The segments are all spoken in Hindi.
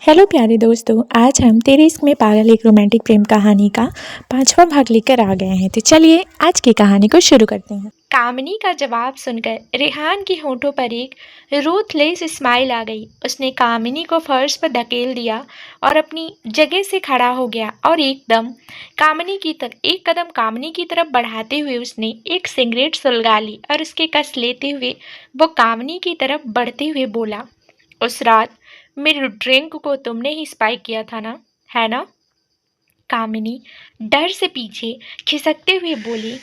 हेलो प्यारे दोस्तों, आज हम तेरे इश्क में पागल एक रोमांटिक प्रेम कहानी का 5वां भाग लेकर आ गए हैं। तो चलिए आज की कहानी को शुरू करते हैं। कामिनी का जवाब सुनकर रेहान के होठों पर एक रूथलेस स्माइल आ गई। उसने कामिनी को फर्श पर धकेल दिया और अपनी जगह से खड़ा हो गया और एक कदम कामिनी की तरफ बढ़ाते हुए उसने एक सिगरेट सुलगा ली और उसके कस लेते हुए वो कामिनी की तरफ बढ़ते हुए बोला, उस रात मेरे ड्रिंक को तुमने ही स्पाइक किया था ना, है ना? कामिनी डर से पीछे खिसकते हुए बोली,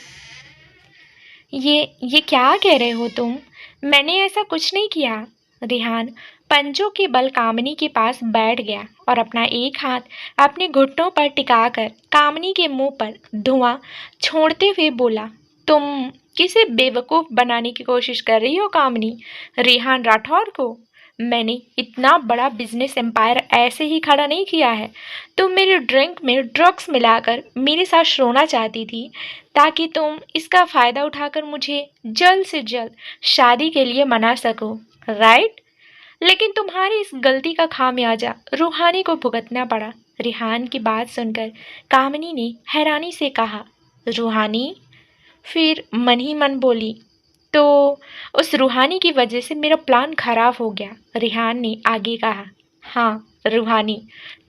ये क्या कह रहे हो तुम? मैंने ऐसा कुछ नहीं किया। रेहान पंजों के बल कामिनी के पास बैठ गया और अपना एक हाथ अपने घुटनों पर टिकाकर कामिनी के मुंह पर धुआं छोड़ते हुए बोला, तुम किसे बेवकूफ बनाने की कोशिश कर रही हो कामिनी? रेहान राठौर को मैंने इतना बड़ा बिजनेस एम्पायर ऐसे ही खड़ा नहीं किया है। तुम मेरे ड्रिंक में ड्रग्स मिलाकर मेरे साथ सोना चाहती थी ताकि तुम इसका फ़ायदा उठाकर मुझे जल्द से जल्द शादी के लिए मना सको, राइट? लेकिन तुम्हारी इस गलती का खामियाजा रूहानी को भुगतना पड़ा। रेहान की बात सुनकर कामिनी ने हैरानी से कहा, रूहानी? फिर मन ही मन बोली, तो उस रूहानी की वजह से मेरा प्लान खराब हो गया। रेहान ने आगे कहा, हाँ रूहानी,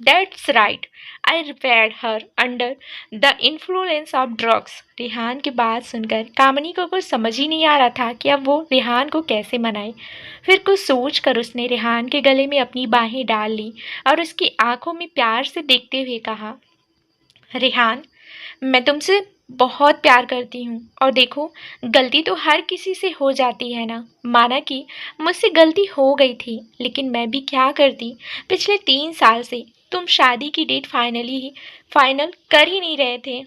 that's right, I repaired her under the influence of drugs. Rehan की बात सुनकर कामिनी को कुछ समझ ही नहीं आ रहा था कि अब वो रेहान को कैसे मनाए। फिर कुछ सोच कर उसने रेहान के गले में अपनी बाहें डाल ली और उसकी आंखों में प्यार से देखते हुए कहा, रेहान, मैं तुमसे बहुत प्यार करती हूँ और देखो, गलती तो हर किसी से हो जाती है ना। माना कि मुझसे गलती हो गई थी, लेकिन मैं भी क्या करती। पिछले 3 साल से तुम शादी की डेट फाइनल कर ही नहीं रहे थे।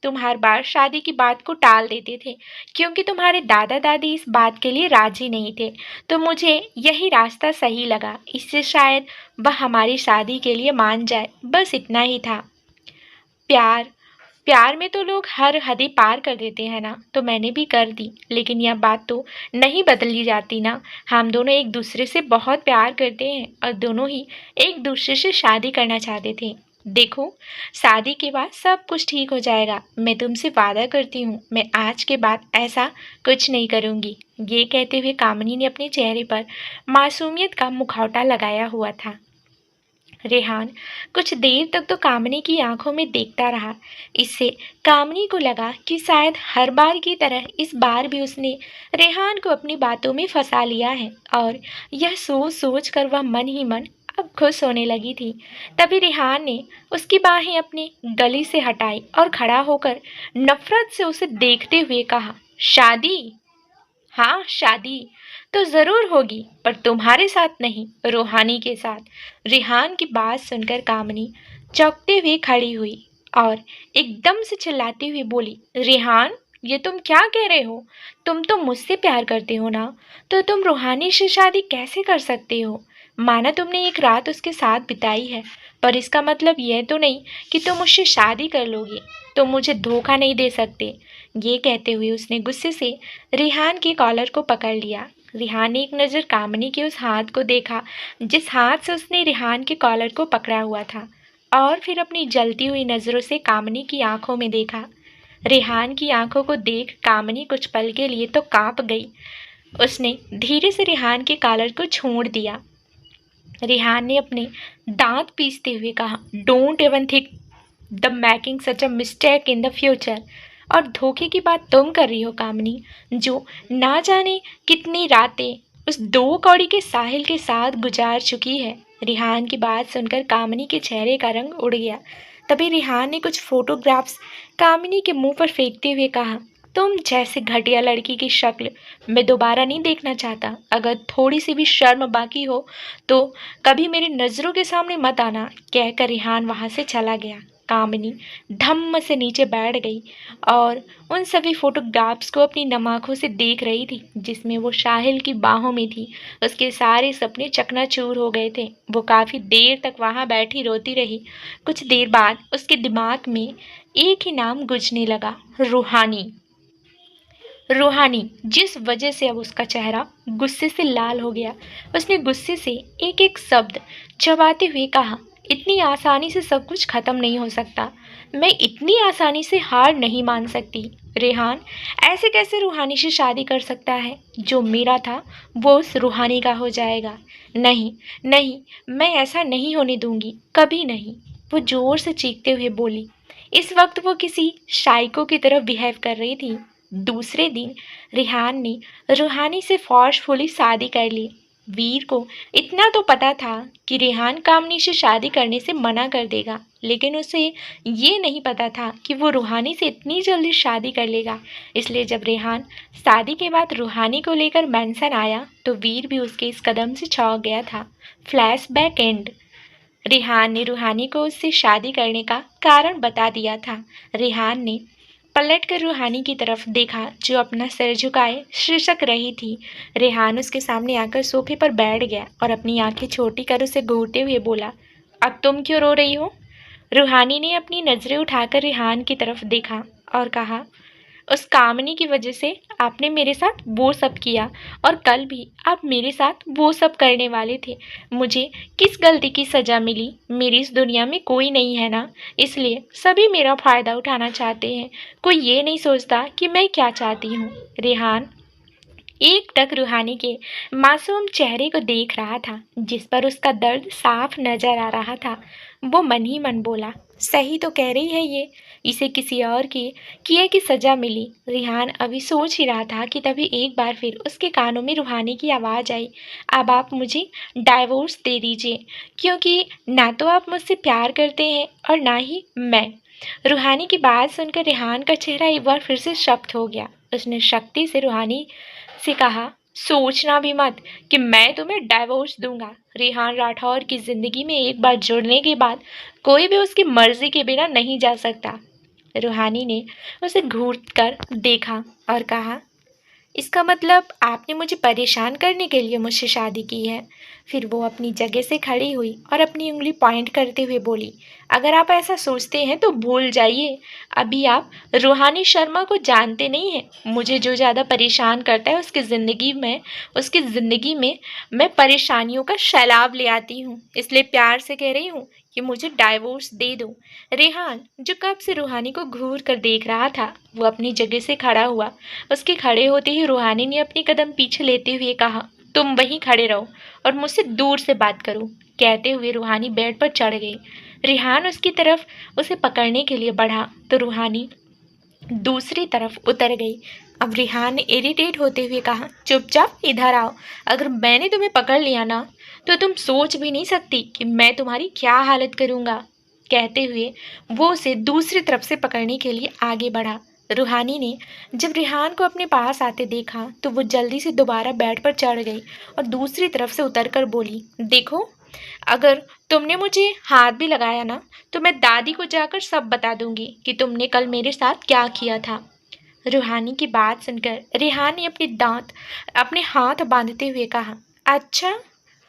तुम हर बार शादी की बात को टाल देते थे क्योंकि तुम्हारे दादा दादी इस बात के लिए राजी नहीं थे। तो मुझे यही रास्ता सही लगा, इससे शायद वह हमारी शादी के लिए मान जाए, बस इतना ही था। प्यार प्यार में तो लोग हर हदें पार कर देते हैं ना, तो मैंने भी कर दी, लेकिन यह बात तो नहीं बदली जाती ना। हम दोनों एक दूसरे से बहुत प्यार करते हैं और दोनों ही एक दूसरे से शादी करना चाहते थे। देखो, शादी के बाद सब कुछ ठीक हो जाएगा, मैं तुमसे वादा करती हूँ, मैं आज के बाद ऐसा कुछ नहीं करूँगी। ये कहते हुए कामिनी ने अपने चेहरे पर मासूमियत का मुखौटा लगाया हुआ था। रेहान कुछ देर तक तो कामिनी की आंखों में देखता रहा। इससे कामिनी को लगा कि शायद हर बार की तरह इस बार भी उसने रेहान को अपनी बातों में फंसा लिया है और यह सोच सोच कर वह मन ही मन अब खुश होने लगी थी। तभी रेहान ने उसकी बाहें अपने गले से हटाई और खड़ा होकर नफरत से उसे देखते हुए कहा, शादी? हाँ, शादी तो ज़रूर होगी, पर तुम्हारे साथ नहीं, रूहानी के साथ। रेहान की बात सुनकर कामिनी चौंकते हुए खड़ी हुई और एकदम से चिल्लाती हुई बोली, रेहान, ये तुम क्या कह रहे हो? तुम तो मुझसे प्यार करते हो ना, तो तुम रूहानी से शादी कैसे कर सकते हो? माना तुमने एक रात उसके साथ बिताई है, पर इसका मतलब यह तो नहीं कि तुम उससे शादी कर लोगे। तुम मुझे धोखा नहीं दे सकते। ये कहते हुए उसने गुस्से से रेहान के कॉलर को पकड़ लिया। रेहान ने एक नज़र कामिनी के उस हाथ को देखा जिस हाथ से उसने रेहान के कॉलर को पकड़ा हुआ था, और फिर अपनी जलती हुई नज़रों से कामिनी की आंखों में देखा। रेहान की आंखों को देख कामिनी कुछ पल के लिए तो कांप गई। उसने धीरे से रेहान के कॉलर को छोड़ दिया। रेहान ने अपने दांत पीसते हुए कहा, don't even think the making such a mistake in the future. और धोखे की बात तुम कर रही हो कामिनी, जो ना जाने कितनी रातें उस 2 कौड़ी के साहिल के साथ गुजार चुकी है। रिहान की बात सुनकर कामिनी के चेहरे का रंग उड़ गया। तभी रिहान ने कुछ फोटोग्राफ्स कामिनी के मुंह पर फेंकते हुए कहा, तुम जैसे घटिया लड़की की शक्ल मैं दोबारा नहीं देखना चाहता। अगर थोड़ी सी भी शर्म बाकी हो तो कभी मेरी नज़रों के सामने मत आना। कहकर रिहान वहाँ से चला गया। कामिनी धम्म से नीचे बैठ गई और उन सभी फोटोग्राफ्स को अपनी नम आंखों से देख रही थी जिसमें वो साहिल की बाहों में थी। उसके सारे सपने चकनाचूर हो गए थे। वो काफ़ी देर तक वहाँ बैठी रोती रही। कुछ देर बाद उसके दिमाग में एक ही नाम गूंजने लगा, रूहानी। रूहानी, जिस वजह से अब उसका चेहरा गुस्से से लाल हो गया, उसने गुस्से से एक एक शब्द चबाते हुए कहा, इतनी आसानी से सब कुछ खत्म नहीं हो सकता। मैं इतनी आसानी से हार नहीं मान सकती। रेहान ऐसे कैसे रूहानी से शादी कर सकता है? जो मेरा था वो उस रूहानी का हो जाएगा। नहीं, नहीं, मैं ऐसा नहीं होने दूंगी, कभी नहीं। वो जोर से चीखते हुए बोली। इस वक्त वो किसी शाइको की तरह बिहेव कर रही थी। दूसरे दिन रिहान ने रूहानी से फोर्सफुली शादी कर ली। वीर को इतना तो पता था कि रेहान कामनी से शादी करने से मना कर देगा, लेकिन उसे ये नहीं पता था कि वो रूहानी से इतनी जल्दी शादी कर लेगा। इसलिए जब रेहान शादी के बाद रूहानी को लेकर मेंशन आया तो वीर भी उसके इस कदम से चौंक गया था। Flashback and. रेहान ने रूहानी को उससे शादी करने का कारण बता दिया था। रेहान ने पलट कर रूहानी की तरफ देखा जो अपना सिर झुकाए शीर्षक रही थी। रेहान उसके सामने आकर सोफे पर बैठ गया और अपनी आंखें छोटी कर उसे घूरते हुए बोला, अब तुम क्यों रो रही हो? रूहानी ने अपनी नज़रें उठाकर रेहान की तरफ देखा और कहा, उस कामनी की वजह से आपने मेरे साथ वो सब किया और कल भी आप मेरे साथ वो सब करने वाले थे। मुझे किस गलती की सज़ा मिली? मेरी इस दुनिया में कोई नहीं है ना, इसलिए सभी मेरा फ़ायदा उठाना चाहते हैं। कोई ये नहीं सोचता कि मैं क्या चाहती हूँ। रेहान एकटक रूहानी के मासूम चेहरे को देख रहा था जिस पर उसका दर्द साफ नजर आ रहा था। वो मन ही मन बोला, सही तो कह रही है ये, इसे किसी और के किए की सजा मिली। रिहान अभी सोच ही रहा था कि तभी एक बार फिर उसके कानों में रूहानी की आवाज़ आई, अब आप मुझे डाइवोर्स दे दीजिए, क्योंकि ना तो आप मुझसे प्यार करते हैं और ना ही मैं। रूहानी की बात सुनकर रेहान का चेहरा एक बार फिर से शक्त हो गया। उसने शक्ति से रूहानी से कहा, सोचना भी मत कि मैं तुम्हें डाइवोर्स दूंगा। रेहान राठौर की जिंदगी में एक बार जुड़ने के बाद कोई भी उसकी मर्जी के बिना नहीं जा सकता। रूहानी ने उसे घूर कर देखा और कहा, इसका मतलब आपने मुझे परेशान करने के लिए मुझसे शादी की है। फिर वो अपनी जगह से खड़ी हुई और अपनी उंगली पॉइंट करते हुए बोली, अगर आप ऐसा सोचते हैं तो भूल जाइए। अभी आप रूहानी शर्मा को जानते नहीं हैं। मुझे जो ज़्यादा परेशान करता है उसकी ज़िंदगी में मैं परेशानियों का सैलाब ले आती हूँ। इसलिए प्यार से कह रही हूँ कि मुझे डाइवोर्स दे दो। रेहान, जो कब से रूहानी को घूर कर देख रहा था, वो अपनी जगह से खड़ा हुआ। उसके खड़े होते ही रूहानी ने अपनी कदम पीछे लेते हुए कहा, तुम वहीं खड़े रहो और मुझसे दूर से बात करो। कहते हुए रूहानी बेड पर चढ़ गई। रेहान उसकी तरफ उसे पकड़ने के लिए बढ़ा तो रूहानी दूसरी तरफ उतर गई। अब रेहान ने इरिटेट होते हुए कहा, चुपचाप इधर आओ। अगर मैंने तुम्हें पकड़ लिया ना तो तुम सोच भी नहीं सकती कि मैं तुम्हारी क्या हालत करूँगा। कहते हुए वो उसे दूसरी तरफ से पकड़ने के लिए आगे बढ़ा। रूहानी ने जब रेहान को अपने पास आते देखा तो वो जल्दी से दोबारा बेड पर चढ़ गई और दूसरी तरफ से उतरकर बोली, देखो, अगर तुमने मुझे हाथ भी लगाया ना तो मैं दादी को जाकर सब बता दूंगी कि तुमने कल मेरे साथ क्या किया था। रूहानी की बात सुनकर रेहान ने अपने हाथ बांधते हुए कहा, अच्छा,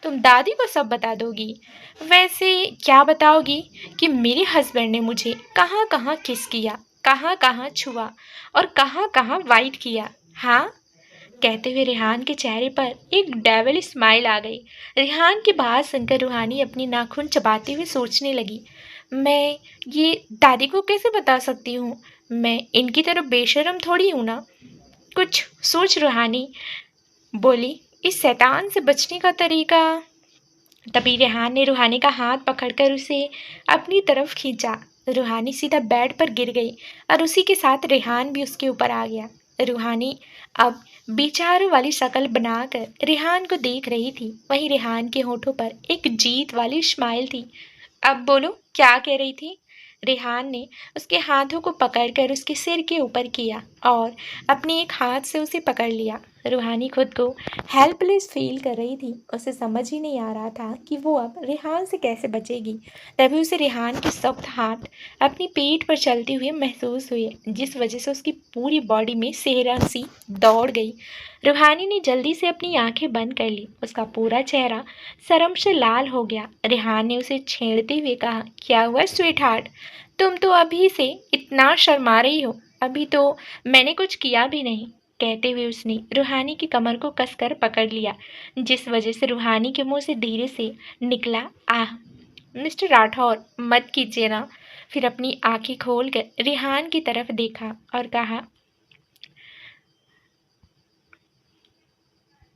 तुम दादी को सब बता दोगी? वैसे क्या बताओगी कि मेरे हस्बैंड ने मुझे कहाँ कहाँ किस किया, कहाँ कहाँ छुआ और कहाँ कहाँ वाइट किया? हाँ? कहते हुए रेहान के चेहरे पर एक डेविल स्माइल आ गई। रेहान की बात सुनकर रूहानी अपनी नाखून चबाते हुए सोचने लगी, मैं ये दादी को कैसे बता सकती हूँ? मैं इनकी तरह बेशर्म थोड़ी हूँ ना। कुछ सोच रूहानी बोली, इस शैतान से बचने का तरीका। तभी रेहान ने रूहानी का हाथ पकड़कर उसे अपनी तरफ खींचा। रूहानी सीधा बेड पर गिर गई और उसी के साथ रेहान भी उसके ऊपर आ गया। रूहानी अब बेचारों वाली शक्ल बनाकर रेहान को देख रही थी। वहीं रेहान के होठों पर एक जीत वाली स्माइल थी। अब बोलो, क्या कह रही थी? रेहान ने उसके हाथों को पकड़कर उसके सिर के ऊपर किया और अपने एक हाथ से उसे पकड़ लिया। रूहानी खुद को हेल्पलेस फील कर रही थी। उसे समझ ही नहीं आ रहा था कि वो अब रेहान से कैसे बचेगी। तभी उसे रेहान के सख्त हाथ अपनी पीठ पर चलते हुए महसूस हुए, जिस वजह से उसकी पूरी बॉडी में सेहरा सी दौड़ गई। रूहानी ने जल्दी से अपनी आंखें बंद कर ली। उसका पूरा चेहरा शर्म से लाल हो गया। रेहान ने उसे छेड़ते हुए कहा, क्या हुआ स्वीट हार्ट? तुम तो अभी से इतना शर्मा रही हो। अभी तो मैंने कुछ किया भी नहीं। कहते हुए उसने रूहानी की कमर को कसकर पकड़ लिया, जिस वजह से रूहानी के मुंह से धीरे से निकला, आह। मिस्टर राठौर, मत कीजिए ना। फिर अपनी आंखें खोलकर रेहान की तरफ देखा और कहा,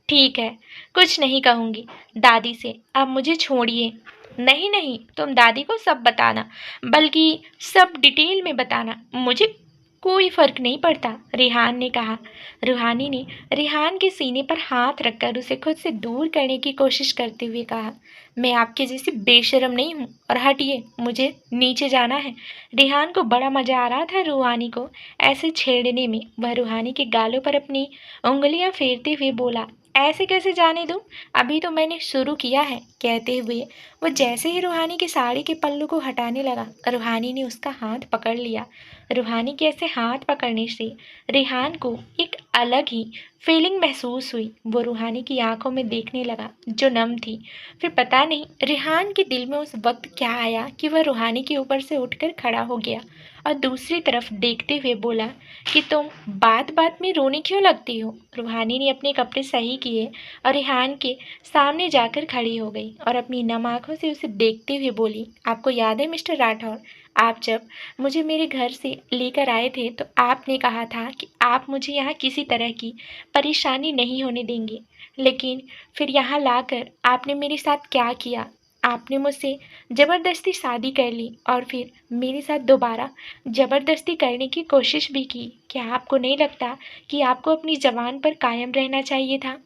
ठीक है, कुछ नहीं कहूंगी दादी से, अब मुझे छोड़िए। नहीं नहीं, तुम दादी को सब बताना, बल्कि सब डिटेल में बताना, मुझे कोई फर्क नहीं पड़ता, रेहान ने कहा। रूहानी ने रेहान के सीने पर हाथ रखकर उसे खुद से दूर करने की कोशिश करते हुए कहा, मैं आपके जैसी बेशर्म नहीं हूँ, और हटिए, मुझे नीचे जाना है। रेहान को बड़ा मजा आ रहा था रूहानी को ऐसे छेड़ने में। वह रूहानी के गालों पर अपनी उंगलियां फेरते हुए बोला, ऐसे कैसे जाने दूं? अभी तो मैंने शुरू किया है। कहते हुए वो जैसे ही रूहानी की साड़ी के पल्लू को हटाने लगा, रूहानी ने उसका हाथ पकड़ लिया। रूहानी के ऐसे हाथ पकड़ने से रेहान को एक अलग ही फीलिंग महसूस हुई। वो रूहानी की आंखों में देखने लगा जो नम थी। फिर पता नहीं रेहान के दिल में उस वक्त क्या आया कि वह रूहानी के ऊपर से उठकर खड़ा हो गया और दूसरी तरफ देखते हुए बोला कि तुम बात बात में रोने क्यों लगती हो? रूहानी ने अपने कपड़े सही किए और रेहान के सामने जाकर खड़ी हो गई और अपनी नम आंखों से उसे देखते हुए बोली, आपको याद है मिस्टर राठौर, आप जब मुझे मेरे घर से लेकर आए थे तो आपने कहा था कि आप मुझे यहाँ किसी तरह की परेशानी नहीं होने देंगे, लेकिन फिर यहाँ लाकर आपने मेरे साथ क्या किया? आपने मुझसे ज़बरदस्ती शादी कर ली और फिर मेरे साथ दोबारा ज़बरदस्ती करने की कोशिश भी की। क्या आपको नहीं लगता कि आपको अपनी ज़बान पर कायम रहना चाहिए था?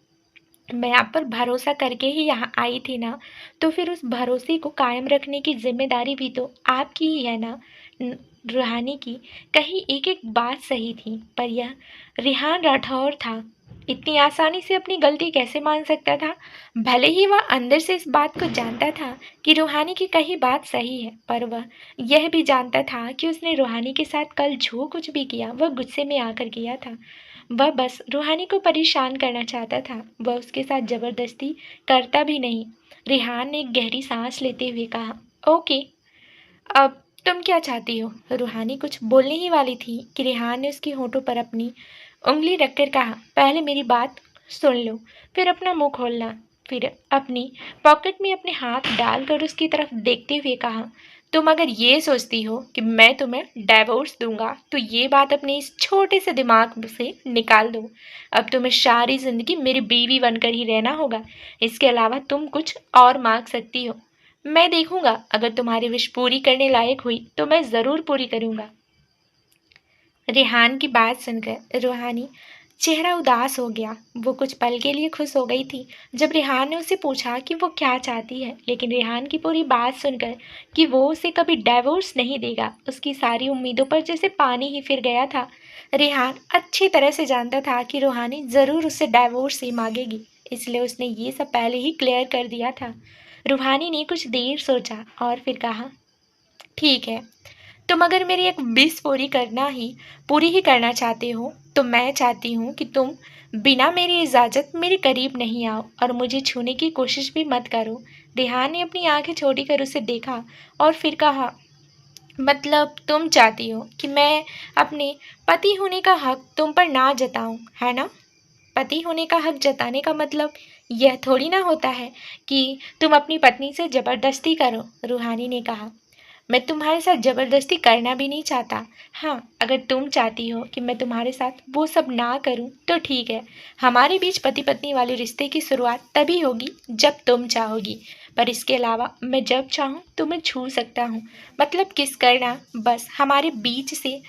मैं आप पर भरोसा करके ही यहाँ आई थी ना, तो फिर उस भरोसे को कायम रखने की जिम्मेदारी भी तो आपकी ही है ना। रूहानी की कहीं एक एक बात सही थी, पर यह रेहान राठौर था, इतनी आसानी से अपनी गलती कैसे मान सकता था? भले ही वह अंदर से इस बात को जानता था कि रूहानी की कही बात सही है, पर वह यह भी जानता था कि उसने रूहानी के साथ कल जो कुछ भी किया वह गुस्से में आकर किया था। वह बस रूहानी को परेशान करना चाहता था, वह उसके साथ जबरदस्ती करता भी नहीं। रेहान ने एक गहरी सांस लेते हुए कहा, ओके, अब तुम क्या चाहती हो? रूहानी कुछ बोलने ही वाली थी कि रेहान ने उसके होठों पर अपनी उंगली रखकर कहा, पहले मेरी बात सुन लो, फिर अपना मुंह खोलना। फिर अपनी पॉकेट में अपने हाथ डालकर उसकी तरफ देखते हुए कहा, तुम अगर ये सोचती हो कि मैं तुम्हें डाइवोर्स दूंगा तो ये बात अपने इस छोटे से दिमाग से निकाल दो। अब तुम्हें सारी जिंदगी मेरी बीवी बनकर ही रहना होगा। इसके अलावा तुम कुछ और मांग सकती हो, मैं देखूंगा, अगर तुम्हारी विश पूरी करने लायक हुई तो मैं ज़रूर पूरी करूंगा। रेहान की बात सुनकर रूहानी चेहरा उदास हो गया। वो कुछ पल के लिए खुश हो गई थी जब रेहान ने उससे पूछा कि वो क्या चाहती है, लेकिन रेहान की पूरी बात सुनकर कि वो उसे कभी डाइवोर्स नहीं देगा, उसकी सारी उम्मीदों पर जैसे पानी ही फिर गया था। रेहान अच्छी तरह से जानता था कि रूहानी ज़रूर उससे डाइवोर्स ही मांगेगी, इसलिए उसने ये सब पहले ही क्लियर कर दिया था। रूहानी ने कुछ देर सोचा और फिर कहा, ठीक है, तुम अगर मेरी एक विश पूरी ही करना चाहते हो तो मैं चाहती हूँ कि तुम बिना मेरी इजाज़त मेरे करीब नहीं आओ और मुझे छूने की कोशिश भी मत करो। रेहान ने अपनी आंखें छोड़ी कर उसे देखा और फिर कहा, मतलब तुम चाहती हो कि मैं अपने पति होने का हक तुम पर ना जताऊं, है ना? पति होने का हक जताने का मतलब यह थोड़ी ना होता है कि तुम अपनी पत्नी से ज़बरदस्ती करो, रूहानी ने कहा। मैं तुम्हारे साथ ज़बरदस्ती करना भी नहीं चाहता। हाँ, अगर तुम चाहती हो कि मैं तुम्हारे साथ वो सब ना करूं तो ठीक है। हमारे बीच पति पत्नी वाले रिश्ते की शुरुआत तभी होगी जब तुम चाहोगी, पर इसके अलावा मैं जब चाहूँ तुम्हें छू सकता हूँ, मतलब किस करना, बस हमारे बीच से।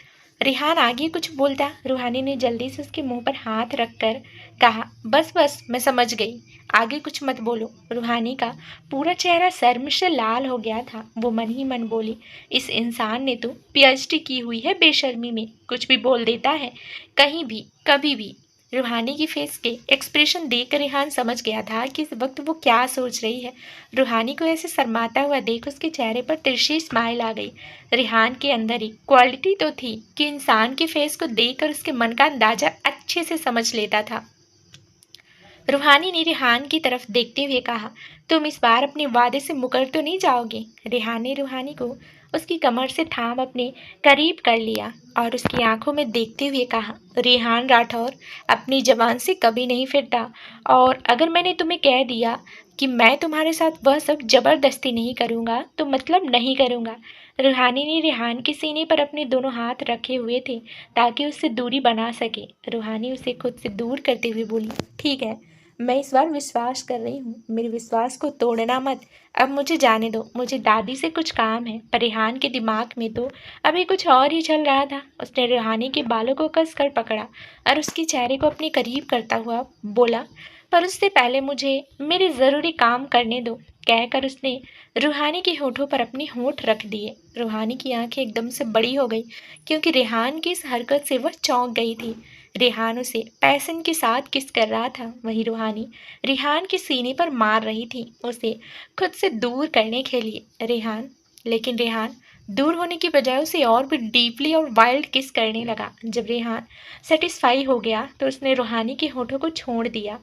रेहान आगे कुछ बोलता, रूहानी ने जल्दी से उसके मुंह पर हाथ रखकर कहा, बस बस, मैं समझ गई, आगे कुछ मत बोलो। रूहानी का पूरा चेहरा शर्म से लाल हो गया था। वो मन ही मन बोली, इस इंसान ने तो पीएचडी की हुई है बेशर्मी में, कुछ भी बोल देता है, कहीं भी, कभी भी। रूहानी की फेस के एक्सप्रेशन देखकर रेहान समझ गया था कि इस वक्त वो क्या सोच रही है। रूहानी को ऐसे शर्माता हुआ देख उसके चेहरे पर तिरछी स्माइल आ गई। रेहान के अंदर एक क्वालिटी तो थी कि इंसान के फेस को देखकर उसके मन का अंदाजा अच्छे से समझ लेता था। रूहानी ने रेहान की तरफ देखते हुए कहा, तुम इस बार अपने वादे से मुकर तो नहीं जाओगे? रेहान ने रूहानी को उसकी कमर से थाम अपने करीब कर लिया और उसकी आंखों में देखते हुए कहा, रेहान राठौर अपनी जबान से कभी नहीं फिरता, और अगर मैंने तुम्हें कह दिया कि मैं तुम्हारे साथ वह सब जबरदस्ती नहीं करूँगा तो मतलब नहीं करूँगा। रूहानी ने रेहान के सीने पर अपने दोनों हाथ रखे हुए थे ताकि उससे दूरी बना सके। रूहानी उसे खुद से दूर करते हुए बोली, ठीक है, मैं इस बार विश्वास कर रही हूँ, मेरे विश्वास को तोड़ना मत। अब मुझे जाने दो, मुझे दादी से कुछ काम है। पर रेहान के दिमाग में तो अभी कुछ और ही चल रहा था। उसने रूहानी के बालों को कसकर पकड़ा और उसके चेहरे को अपने करीब करता हुआ बोला, पर उससे पहले मुझे मेरे ज़रूरी काम करने दो, कहकर उसने रूहानी के होठों पर अपने होठ रख दिए। रूहानी की आंखें एकदम से बड़ी हो गई क्योंकि रेहान की इस हरकत से वह चौंक गई थी। रेहान उसे पैसन के साथ किस कर रहा था, वहीं रूहानी रेहान के सीने पर मार रही थी, उसे खुद से दूर करने के लिए। लेकिन रेहान दूर होने की बजाय उसे और भी डीपली और वाइल्ड किस करने लगा। जब रेहान सेटिस्फाई हो गया तो उसने रूहानी के होठों को छोड़ दिया,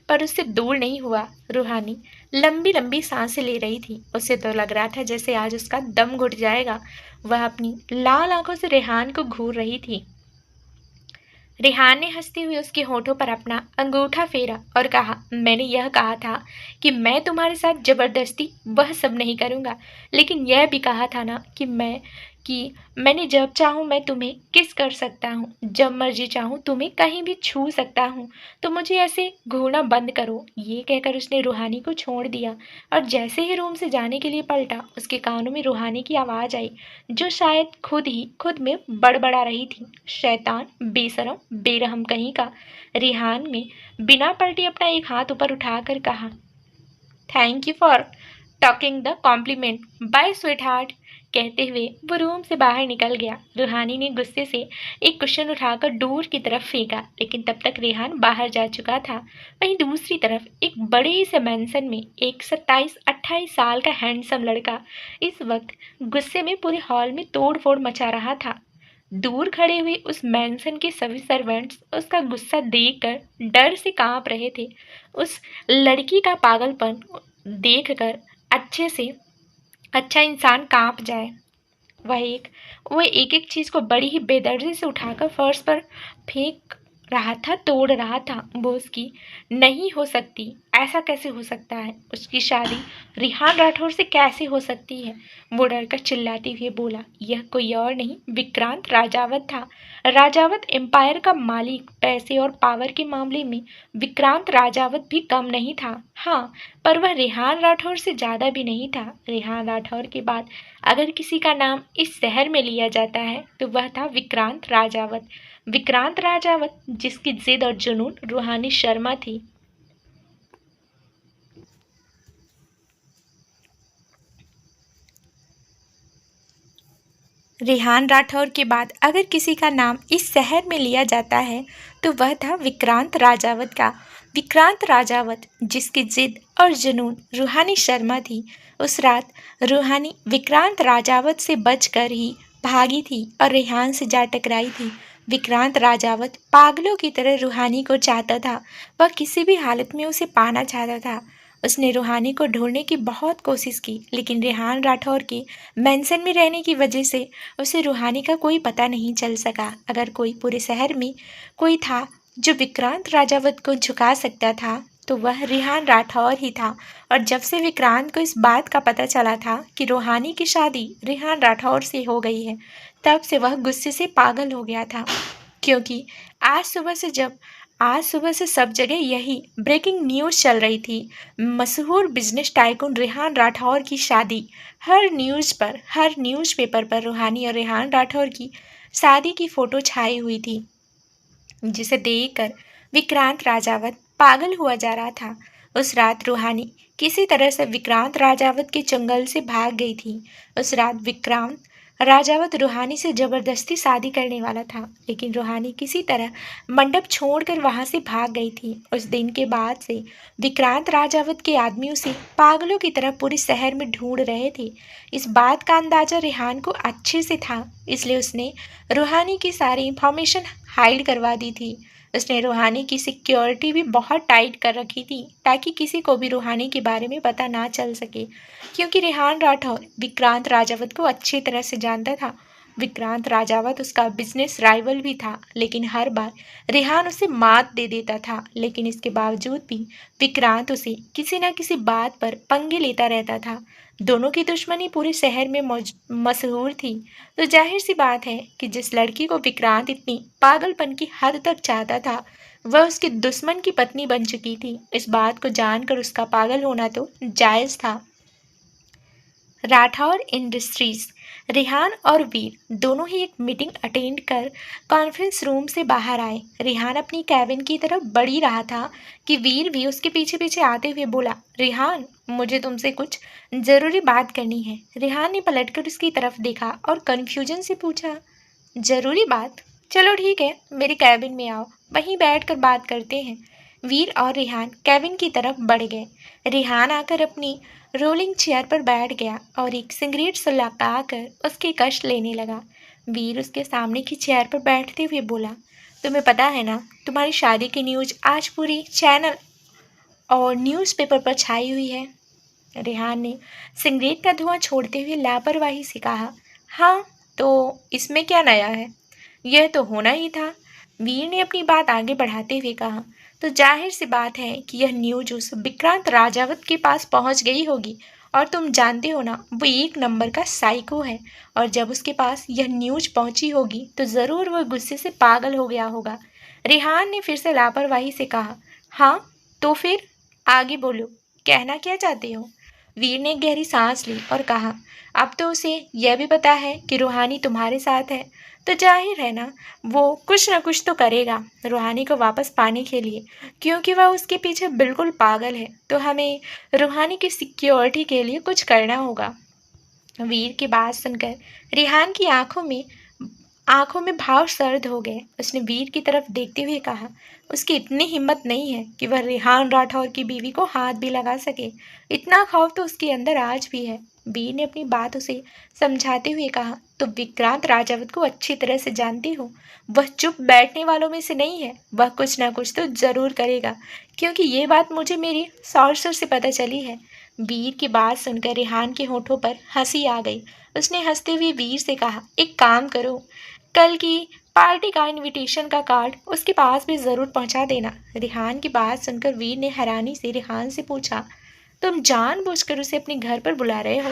पर उससे दूर नहीं हुआ। रूहानी लंबी लंबी सांसें ले रही थी। उसे तो लग रहा था जैसे आज उसका दम घुट जाएगा। वह अपनी लाल आंखों से रेहान को घूर रही थी। रेहान ने हंसते हुए उसके होठों पर अपना अंगूठा फेरा और कहा, मैंने यह कहा था कि मैं तुम्हारे साथ जबरदस्ती वह सब नहीं करूँगा, लेकिन यह भी कहा था ना कि मैंने जब चाहूँ मैं तुम्हें किस कर सकता हूँ, जब मर्जी चाहूँ तुम्हें कहीं भी छू सकता हूँ, तो मुझे ऐसे घूरना बंद करो। ये कहकर उसने रूहानी को छोड़ दिया और जैसे ही रूम से जाने के लिए पलटा, उसके कानों में रूहानी की आवाज़ आई, जो शायद खुद में बड़बड़ा रही थी, शैतान, बेशरम, बेरहम कहीं का। रेहान ने बिना पलटे अपना एक हाथ ऊपर उठाकर कहा, thank you for talking the compliment, bye sweetheart, कहते हुए वो रूम से बाहर निकल गया। रूहानी ने गुस्से से एक कुशन उठाकर डोर की तरफ फेंका, लेकिन तब तक रेहान बाहर जा चुका था। वहीं दूसरी तरफ एक बड़े से मैंसन में एक 27-28 साल का हैंडसम लड़का इस वक्त गुस्से में पूरे हॉल में तोड़ फोड़ मचा रहा था। दूर खड़े हुए उस मैंसन के सभी सर्वेंट्स उसका गुस्सा देखकर डर से कांप रहे थे। उस लड़की का पागलपन देखकर अच्छा इंसान कांप जाए। वह एक एक चीज को बड़ी ही बेदर्दी से उठाकर फर्श पर फेंक रहा था, तोड़ रहा था। वो उसकी नहीं हो सकती, ऐसा कैसे हो सकता है, उसकी शादी रेहान राठौर से कैसे हो सकती है। वो डरकर चिल्लाते हुए बोला, यह कोई और नहीं विक्रांत राजावत था। राजावत एम्पायर का मालिक। पैसे और पावर के मामले में विक्रांत राजावत भी कम नहीं था। हाँ, पर वह रेहान राठौर से ज़्यादा भी नहीं था। रेहान राठौर के बाद अगर किसी का नाम इस शहर में लिया जाता है तो वह था विक्रांत राजावत। विक्रांत राजावत जिसकी जिद और जुनून रूहानी शर्मा थी। रेहान राठौर के बाद अगर किसी का नाम इस शहर में लिया जाता है तो वह था विक्रांत राजावत का। विक्रांत राजावत जिसकी जिद और जुनून रूहानी शर्मा थी। उस रात रूहानी विक्रांत राजावत से बचकर ही भागी थी और रेहान से जा टकराई थी। विक्रांत राजावत पागलों की तरह रूहानी को चाहता था। वह किसी भी हालत में उसे पाना चाहता था। उसने रूहानी को ढूंढने की बहुत कोशिश की, लेकिन रेहान राठौर के मेंशन में रहने की वजह से उसे रूहानी का कोई पता नहीं चल सका। अगर कोई पूरे शहर में कोई था जो विक्रांत राजावत को झुका सकता था तो वह रेहान राठौर ही था। और जब से विक्रांत को इस बात का पता चला था कि रूहानी की शादी रेहान राठौर से हो गई है, तब से वह गुस्से से पागल हो गया था। क्योंकि आज सुबह से सब जगह यही ब्रेकिंग न्यूज़ चल रही थी। मशहूर बिजनेस टाइकून रेहान राठौर की शादी। हर न्यूज़पेपर पर रूहानी और रेहान राठौर की शादी की फ़ोटो छाई हुई थी, जिसे देखकर विक्रांत राजावत पागल हुआ जा रहा था। उस रात रूहानी किसी तरह से विक्रांत राजावत के चंगुल से भाग गई थी। उस रात विक्रांत राजावत रूहानी से जबरदस्ती शादी करने वाला था, लेकिन रूहानी किसी तरह मंडप छोड़कर वहां से भाग गई थी। उस दिन के बाद से विक्रांत राजावत के आदमी उसे पागलों की तरह पूरे शहर में ढूंढ रहे थे। इस बात का अंदाजा रेहान को अच्छे से था, इसलिए उसने रूहानी की सारी इंफॉर्मेशन हाइड करवा दी थी। उसने रूहानी की सिक्योरिटी भी बहुत टाइट कर रखी थी ताकि किसी को भी रूहानी के बारे में पता ना चल सके, क्योंकि रेहान राठौर विक्रांत राजावत को अच्छी तरह से जानता था। विक्रांत राजावत उसका बिजनेस राइवल भी था, लेकिन हर बार रेहान उसे मात दे देता था। लेकिन इसके बावजूद भी विक्रांत उसे किसी न किसी बात पर पंगे लेता रहता था। दोनों की दुश्मनी पूरे शहर में मशहूर थी। तो जाहिर सी बात है कि जिस लड़की को विक्रांत इतनी पागलपन की हद तक चाहता था, वह उसके दुश्मन की पत्नी बन चुकी थी। इस बात को जानकर उसका पागल होना तो जायज था। राठौर इंडस्ट्रीज। रेहान और वीर दोनों ही एक मीटिंग अटेंड कर कॉन्फ्रेंस रूम से बाहर आए। रेहान अपनी कैबिन की तरफ बढ़ ही रहा था कि वीर भी उसके पीछे पीछे आते हुए बोला, रेहान, मुझे तुमसे कुछ ज़रूरी बात करनी है। रेहान ने पलटकर उसकी तरफ देखा और कन्फ्यूजन से पूछा, ज़रूरी बात? चलो ठीक है, मेरे कैबिन में आओ, वहीं बैठकर बात करते हैं। वीर और रेहान कैबिन की तरफ बढ़ गए। रेहान आकर अपनी रोलिंग चेयर पर बैठ गया और एक सिगरेट सुलगाकर उसकी कश लेने लगा। वीर उसके सामने की चेयर पर बैठते हुए बोला, तुम्हें पता है ना, तुम्हारी शादी की न्यूज़ आज पूरी चैनल और न्यूज़पेपर पर छाई हुई है। रेहान ने सिगरेट का धुआं छोड़ते हुए लापरवाही से कहा, हाँ, तो इसमें क्या नया है? यह तो होना ही था। वीर ने अपनी बात आगे बढ़ाते हुए कहा, तो जाहिर सी बात है कि यह न्यूज उस विक्रांत राजावत के पास पहुंच गई होगी। और तुम जानते हो ना, वो एक नंबर का साइको है। और जब उसके पास यह न्यूज पहुंची होगी तो ज़रूर वह गुस्से से पागल हो गया होगा। रेहान ने फिर से लापरवाही से कहा, हाँ, तो फिर आगे बोलो, कहना क्या चाहते हो? वीर ने गहरी सांस ली और कहा, अब तो उसे यह भी पता है कि रूहानी तुम्हारे साथ है, तो जाहिर है ना, वो कुछ ना कुछ तो करेगा रूहानी को वापस पाने के लिए, क्योंकि वह उसके पीछे बिल्कुल पागल है। तो हमें रूहानी की सिक्योरिटी के लिए कुछ करना होगा। वीर की बात सुनकर रेहान की आंखों में भाव सर्द हो गए। उसने वीर की तरफ देखते हुए कहा, उसकी इतनी हिम्मत नहीं है कि वह रेहान राठौर की बीवी को हाथ भी लगा सके। इतना खौफ तो उसके अंदर आज भी है। वीर ने अपनी बात उसे समझाते हुए कहा, तो विक्रांत राजावत को अच्छी तरह से जानती हो। वह चुप बैठने वालों में से नहीं है। वह कुछ ना कुछ तो जरूर करेगा, क्योंकि ये बात मुझे मेरी सॉर्सर से पता चली है। वीर की बात सुनकर रेहान के होठों पर हंसी आ गई। उसने हंसते हुए वीर से कहा, एक काम करो, कल की पार्टी का इनविटेशन का कार्ड उसके पास भी ज़रूर पहुंचा देना। रेहान की बात सुनकर वीर ने हैरानी से रेहान से पूछा, तुम जानबूझकर उसे अपने घर पर बुला रहे हो,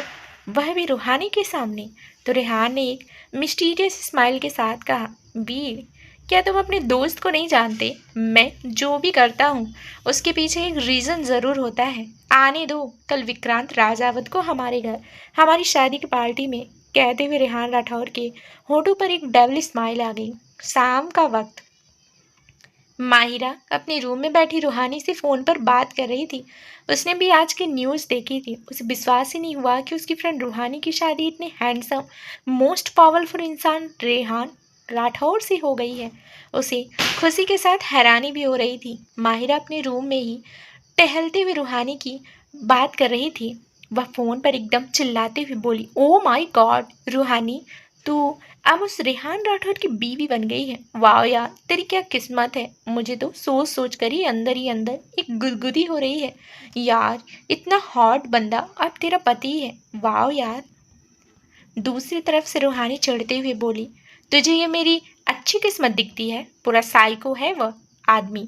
वह भी रूहानी के सामने? तो रेहान ने एक मिस्टीरियस स्माइल के साथ कहा, वीर, क्या तुम अपने दोस्त को नहीं जानते? मैं जो भी करता हूँ उसके पीछे एक रीज़न ज़रूर होता है। आने दो कल विक्रांत राजावत को हमारे घर, हमारी शादी की पार्टी में। कहते हुए रेहान राठौर के होठों पर एक डेविल स्माइल आ गई। शाम का वक्त। माहिरा अपने रूम में बैठी रूहानी से फ़ोन पर बात कर रही थी। उसने भी आज की न्यूज़ देखी थी। उसे विश्वास ही नहीं हुआ कि उसकी फ्रेंड रूहानी की शादी इतने हैंडसम, मोस्ट पावरफुल इंसान रेहान राठौर से हो गई है। उसे खुशी के साथ हैरानी भी हो रही थी। माहिरा अपने रूम में ही टहलते हुए रूहानी की बात कर रही थी। वह फ़ोन पर एकदम चिल्लाते हुए बोली, ओ माय गॉड रूहानी, तू अब उस रेहान राठौर की बीवी बन गई है। वाह यार, तेरी क्या किस्मत है। मुझे तो सोच सोच कर ही अंदर एक गुदगुदी हो रही है। यार, इतना हॉट बंदा अब तेरा पति है। वाह यार। दूसरी तरफ से रूहानी चढ़ते हुए बोली, तुझे ये मेरी अच्छी किस्मत दिखती है? पूरा साइको है वह आदमी।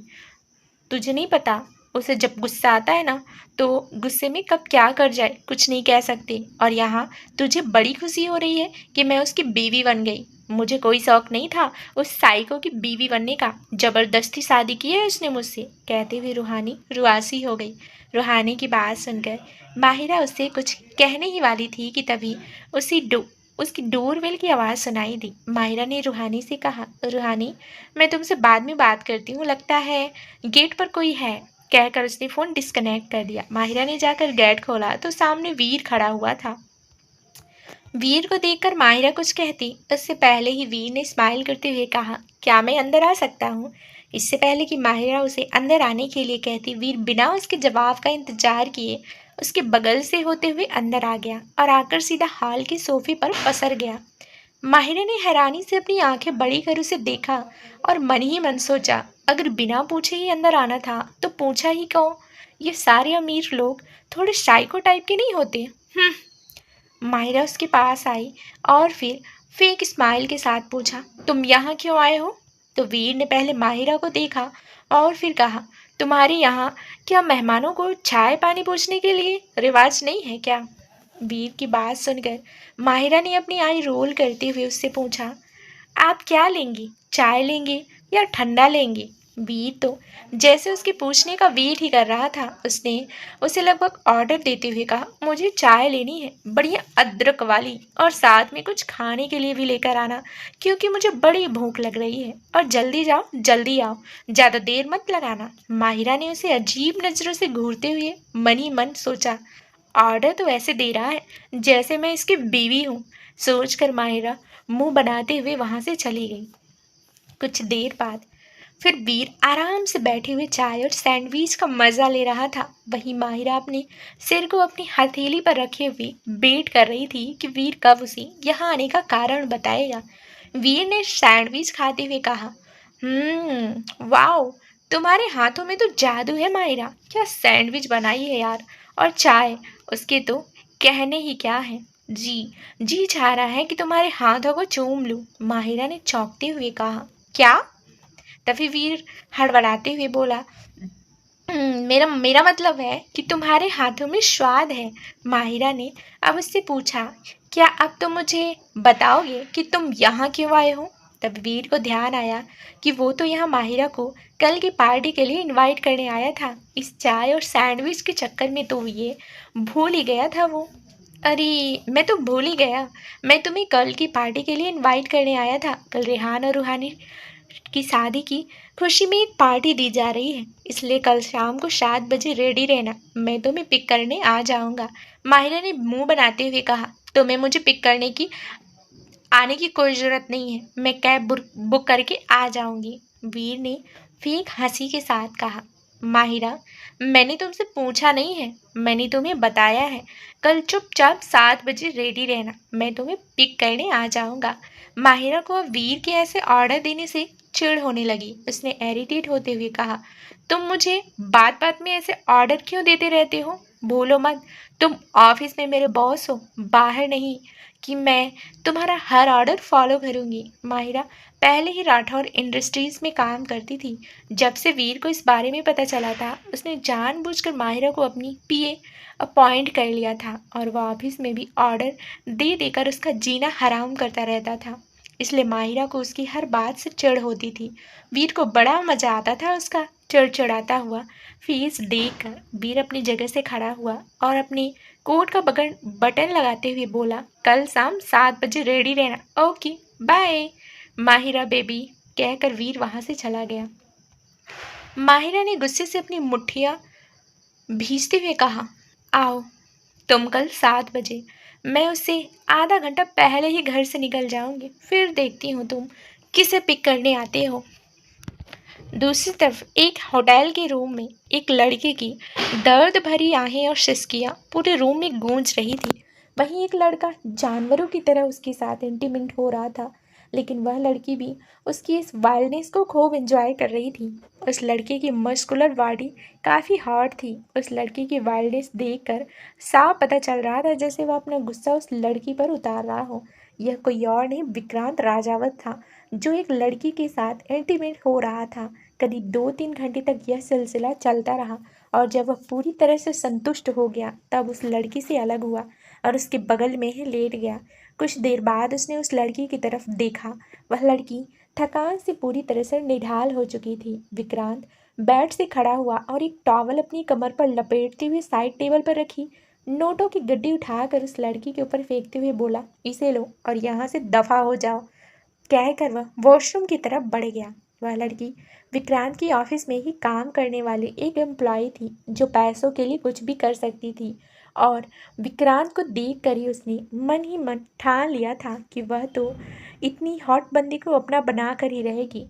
तुझे नहीं पता, उसे जब गुस्सा आता है ना, तो गुस्से में कब क्या कर जाए कुछ नहीं कह सकती। और यहाँ तुझे बड़ी खुशी हो रही है कि मैं उसकी बीवी बन गई। मुझे कोई शौक नहीं था उस साइको की बीवी बनने का। जबरदस्ती शादी की है उसने मुझसे। कहते हुए रूहानी रुआसी हो गई। रूहानी की बात सुनकर माहिरा उससे कुछ कहने ही वाली थी कि तभी उसकी डोरबेल की आवाज़ सुनाई दी। माहिरा ने रूहानी से कहा, रूहानी, मैं तुमसे बाद में बात करती हूँ, लगता है गेट पर कोई है। कहकर उसने फ़ोन डिस्कनेक्ट कर दिया। माहिरा ने जाकर गेट खोला तो सामने वीर खड़ा हुआ था। वीर को देखकर माहिरा कुछ कहती उससे पहले ही वीर ने स्माइल करते हुए कहा, क्या मैं अंदर आ सकता हूँ? इससे पहले कि माहिरा उसे अंदर आने के लिए कहती, वीर बिना उसके जवाब का इंतजार किए उसके बगल से होते हुए अंदर आ गया और आकर सीधा हॉल के सोफे पर पसर गया। माहिरा ने हैरानी से अपनी आंखें बड़ी कर उसे देखा और मन ही मन सोचा, अगर बिना पूछे ही अंदर आना था तो पूछा ही क्यों। ये सारे अमीर लोग थोड़े साइको टाइप के नहीं होते। माहिरा उसके पास आई और फिर फेक स्माइल के साथ पूछा, तुम यहाँ क्यों आए हो। तो वीर ने पहले माहिरा को देखा और फिर कहा, तुम्हारे यहाँ क्या मेहमानों को चाय पानी पूछने के लिए रिवाज नहीं है क्या। वीर की बात सुनकर माहिरा ने अपनी आई रोल करते हुए उससे पूछा, आप क्या लेंगी, चाय लेंगे या ठंडा लेंगे। वीर तो जैसे उसके पूछने का वेट ही कर रहा था, उसने उसे लगभग ऑर्डर देते हुए कहा, मुझे चाय लेनी है, बढ़िया अदरक वाली, और साथ में कुछ खाने के लिए भी लेकर आना, क्योंकि मुझे बड़ी भूख लग रही है, और जल्दी जाओ जल्दी आओ, ज़्यादा देर मत लगाना। माहिरा ने उसे अजीब नज़रों से घूरते हुए मन ही मन सोचा, ऑर्डर तो ऐसे दे रहा है जैसे मैं इसकी बीवी हूँ। सोचकर माहिरा मुंह बनाते हुए वहां से चली गई। कुछ देर बाद फिर वीर आराम से बैठे हुए चाय और सैंडविच का मजा ले रहा था। वहीं माहिरा अपने सिर को अपनी हथेली पर रखे हुए वेट कर रही थी कि वीर कब उसे यहाँ आने का कारण बताएगा। वीर ने सैंडविच खाते हुए कहा, वाओ, तुम्हारे हाथों में तो जादू है माहिरा, क्या सैंडविच बनाई है यार। और चाय, उसके तो कहने ही क्या है। जी जी चाह रहा है कि तुम्हारे हाथों को चूम लूं। माहिरा ने चौंकते हुए कहा, क्या। तभी वीर हड़बड़ाते हुए बोला, मेरा मेरा मतलब है कि तुम्हारे हाथों में स्वाद है। माहिरा ने अब उससे पूछा, क्या अब तुम मुझे बताओगे कि तुम यहाँ क्यों आए हो। तब वीर को ध्यान आया कि वो तो यहाँ माहिरा को कल की पार्टी के लिए इनवाइट करने आया था। इस चाय और सैंडविच के चक्कर में तो ये भूल ही गया था वो। अरे, मैं तो भूल ही गया, मैं तुम्हें कल की पार्टी के लिए इनवाइट करने आया था। कल रेहान और रूहानी की शादी की खुशी में एक पार्टी दी जा रही है, इसलिए कल शाम को 7 बजे रेडी रहना, मैं तुम्हें पिक करने आ जाऊंगा। माहिरा ने मुंह बनाते हुए कहा, तुम्हें मुझे पिक करने की आने की कोई जरूरत नहीं है, मैं कैब बुक करके आ जाऊंगी। वीर ने फेक हंसी के साथ कहा, माहिरा, मैंने तुमसे पूछा नहीं है, मैंने तुम्हें बताया है, कल चुपचाप 7 बजे रेडी रहना, मैं तुम्हें पिक करने आ जाऊंगा। माहिरा को अब वीर के ऐसे ऑर्डर देने से चिढ़ होने लगी। उसने इरिटेट होते हुए कहा, तुम मुझे बात बात में ऐसे ऑर्डर क्यों देते रहते हो। भूलो मत, तुम ऑफिस में मेरे बॉस हो, बाहर नहीं, कि मैं तुम्हारा हर ऑर्डर फॉलो करूंगी। माहिरा पहले ही राठौर इंडस्ट्रीज में काम करती थी। जब से वीर को इस बारे में पता चला था, उसने जानबूझकर माहिरा को अपनी पीए अपॉइंट कर लिया था और वह ऑफिस में भी ऑर्डर दे देकर उसका जीना हराम करता रहता था। इसलिए माहिरा को उसकी हर बात से चिढ़ होती थी। वीर को बड़ा मजा आता था उसका चिड़चिड़ाता हुआ फेस देखकर। वीर अपनी जगह से खड़ा हुआ और अपने कोट का बटन बटन लगाते हुए बोला, कल शाम 7 बजे रेडी रहना, ओके बाय माहिरा बेबी, कहकर वीर वहां से चला गया। माहिरा ने गुस्से से अपनी मुट्ठियां भींचते हुए कहा, आओ, तुम कल 7 बजे, मैं उससे आधा घंटा पहले ही घर से निकल जाऊंगी, फिर देखती हूँ तुम किसे पिक करने आते हो। दूसरी तरफ एक होटल के रूम में एक लड़के की दर्द भरी आहें और सिसकियां पूरे रूम में गूंज रही थी। वहीं एक लड़का जानवरों की तरह उसके साथ इंटीमेट हो रहा था, लेकिन वह लड़की भी उसकी इस वाइल्डनेस को खूब एंजॉय कर रही थी। उस लड़के की मस्कुलर बॉडी काफ़ी हॉट थी। उस लड़की की वाइल्डनेस देखकर साफ पता चल रहा था जैसे वह अपना गुस्सा उस लड़की पर उतार रहा हो। यह कोई और नहीं, विक्रांत राजावत था, जो एक लड़की के साथ इंटीमेट हो रहा था। करीब 2-3 घंटे तक यह सिलसिला चलता रहा और जब वह पूरी तरह से संतुष्ट हो गया तब उस लड़की से अलग हुआ और उसके बगल में ही लेट गया। कुछ देर बाद उसने उस लड़की की तरफ देखा। वह लड़की थकान से पूरी तरह से निढाल हो चुकी थी। विक्रांत बेड से खड़ा हुआ और एक टॉवल अपनी कमर पर लपेटते हुए साइड टेबल पर रखी नोटों की गड्डी उठाकर उस लड़की के ऊपर फेंकते हुए बोला, इसे लो और यहाँ से दफा हो जाओ, कहकर वह वॉशरूम की तरफ बढ़ गया। वह लड़की विक्रांत की ऑफिस में ही काम करने वाली एक एम्प्लॉय थी, जो पैसों के लिए कुछ भी कर सकती थी, और विक्रांत को देख कर ही उसने मन ही मन ठान लिया था कि वह तो इतनी हॉट बंदी को अपना बना कर ही रहेगी।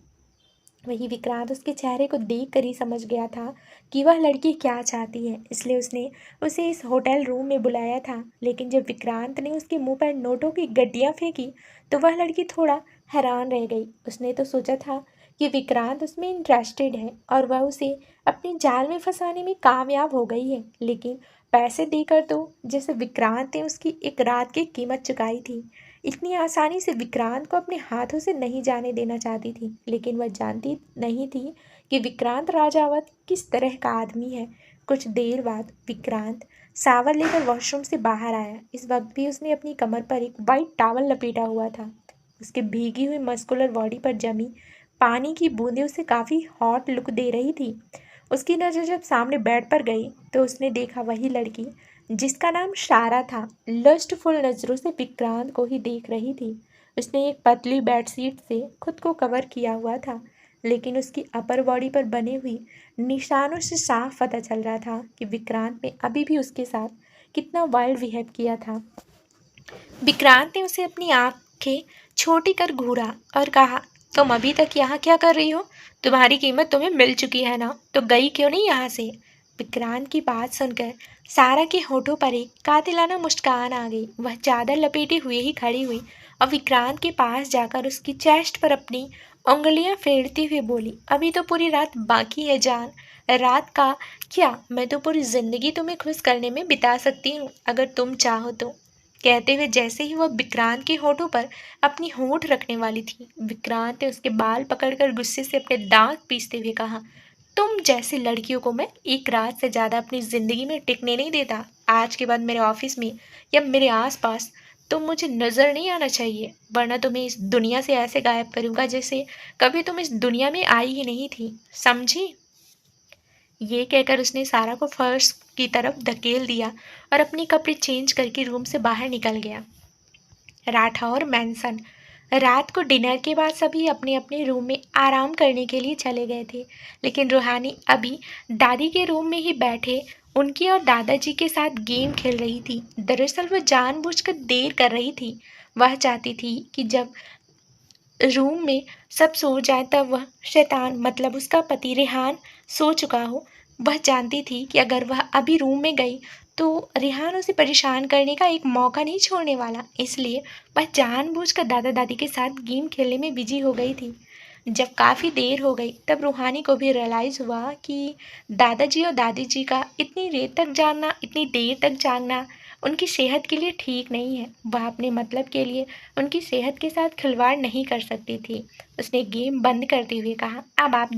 वही विक्रांत उसके चेहरे को देख कर ही समझ गया था कि वह लड़की क्या चाहती है, इसलिए उसने उसे इस होटल रूम में बुलाया था। लेकिन जब विक्रांत ने उसके मुंह पर नोटों की गड्डियां फेंकी तो वह लड़की थोड़ा हैरान रह गई। उसने तो सोचा था कि विक्रांत उसमें इंटरेस्टेड है और वह उसे अपने जाल में फंसाने में कामयाब हो गई है, लेकिन पैसे देकर तो जैसे विक्रांत ने उसकी एक रात की कीमत चुकाई थी। इतनी आसानी से विक्रांत को अपने हाथों से नहीं जाने देना चाहती थी, लेकिन वह जानती नहीं थी कि विक्रांत राजावत किस तरह का आदमी है। कुछ देर बाद विक्रांत सावर लेकर वॉशरूम से बाहर आया। इस वक्त भी उसने अपनी कमर पर एक वाइट टॉवल लपेटा हुआ था। उसके भीगी हुई मस्कुलर बॉडी पर जमी पानी की बूंदें उसे काफ़ी हॉट लुक दे रही थी। उसकी नज़र जब सामने बेड पर गई तो उसने देखा वही लड़की जिसका नाम शारा था, लस्टफुल नज़रों से विक्रांत को ही देख रही थी। उसने एक पतली बेडशीट से खुद को कवर किया हुआ था, लेकिन उसकी अपर बॉडी पर बने हुई निशानों से साफ पता चल रहा था कि विक्रांत ने अभी भी उसके साथ कितना वाइल्ड बिहेव किया था। विक्रांत ने उसे अपनी आंखें छोटी कर घूरा और कहा, तुम अभी तक यहाँ क्या कर रही हो? तुम्हारी कीमत तुम्हें मिल चुकी है ना, तो गई क्यों नहीं यहाँ से? विक्रांत की बात सुनकर सारा के होठों पर एक कातिलाना मुस्कान आ गई। वह चादर लपेटे हुए ही खड़ी हुई और विक्रांत के पास जाकर उसकी चेस्ट पर अपनी उंगलियां फेरती हुई बोली, अभी तो पूरी रात बाकी है जान। रात का क्या, मैं तो पूरी जिंदगी तुम्हें खुश करने में बिता सकती हूँ अगर तुम चाहो तो। कहते हुए जैसे ही वह विक्रांत के होठों पर अपनी होंठ रखने वाली थी, विक्रांत ने उसके बाल पकड़कर गुस्से से अपने दांत पीसते हुए कहा, तुम जैसी लड़कियों को मैं एक रात से ज़्यादा अपनी ज़िंदगी में टिकने नहीं देता। आज के बाद मेरे ऑफिस में या मेरे आसपास तुम मुझे नज़र नहीं आना चाहिए, वरना तुम्हें इस दुनिया से ऐसे गायब करूँगा जैसे कभी तुम इस दुनिया में आई ही नहीं थी, समझी? ये कहकर उसने सारा को फर्श की तरफ धकेल दिया और अपनी कपड़े चेंज करके रूम से बाहर निकल गया। राठौर मैंसन। रात को डिनर के बाद सभी अपने अपने रूम में आराम करने के लिए चले गए थे, लेकिन रूहानी अभी दादी के रूम में ही बैठे उनकी और दादाजी के साथ गेम खेल रही थी। दरअसल वह जानबूझकर देर कर रही थी। वह चाहती थी कि जब रूम में सब सो जाए तब वह शैतान मतलब उसका पति रेहान सो चुका हो। वह जानती थी कि अगर वह अभी रूम में गई तो रेहान उसे परेशान करने का एक मौका नहीं छोड़ने वाला, इसलिए वह जानबूझकर दादा दादी के साथ गेम खेलने में बिजी हो गई थी। जब काफ़ी देर हो गई तब रूहानी को भी रियलाइज़ हुआ कि दादाजी और दादी जी का इतनी देर तक जागना उनकी सेहत के लिए ठीक नहीं है। वह अपने मतलब के लिए उनकी सेहत के साथ खिलवाड़ नहीं कर सकती थी। उसने गेम बंद करते हुए कहा, अब आप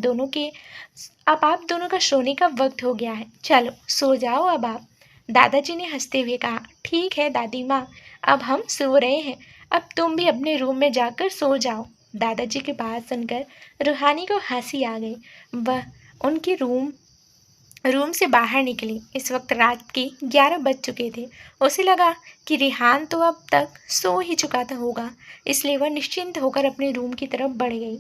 दोनों का सोने का वक्त हो गया है, चलो सो जाओ अब आप। दादाजी ने हंसते हुए कहा, ठीक है दादी माँ, अब हम सो रहे हैं, अब तुम भी अपने रूम में जाकर सो जाओ। दादाजी की बात सुनकर रूहानी को हंसी आ गई। वह उनके रूम से बाहर निकली। इस वक्त रात के 11 बज चुके थे। उसे लगा कि रेहान तो अब तक सो ही चुका था होगा, इसलिए वह निश्चिंत होकर अपने रूम की तरफ बढ़ गई।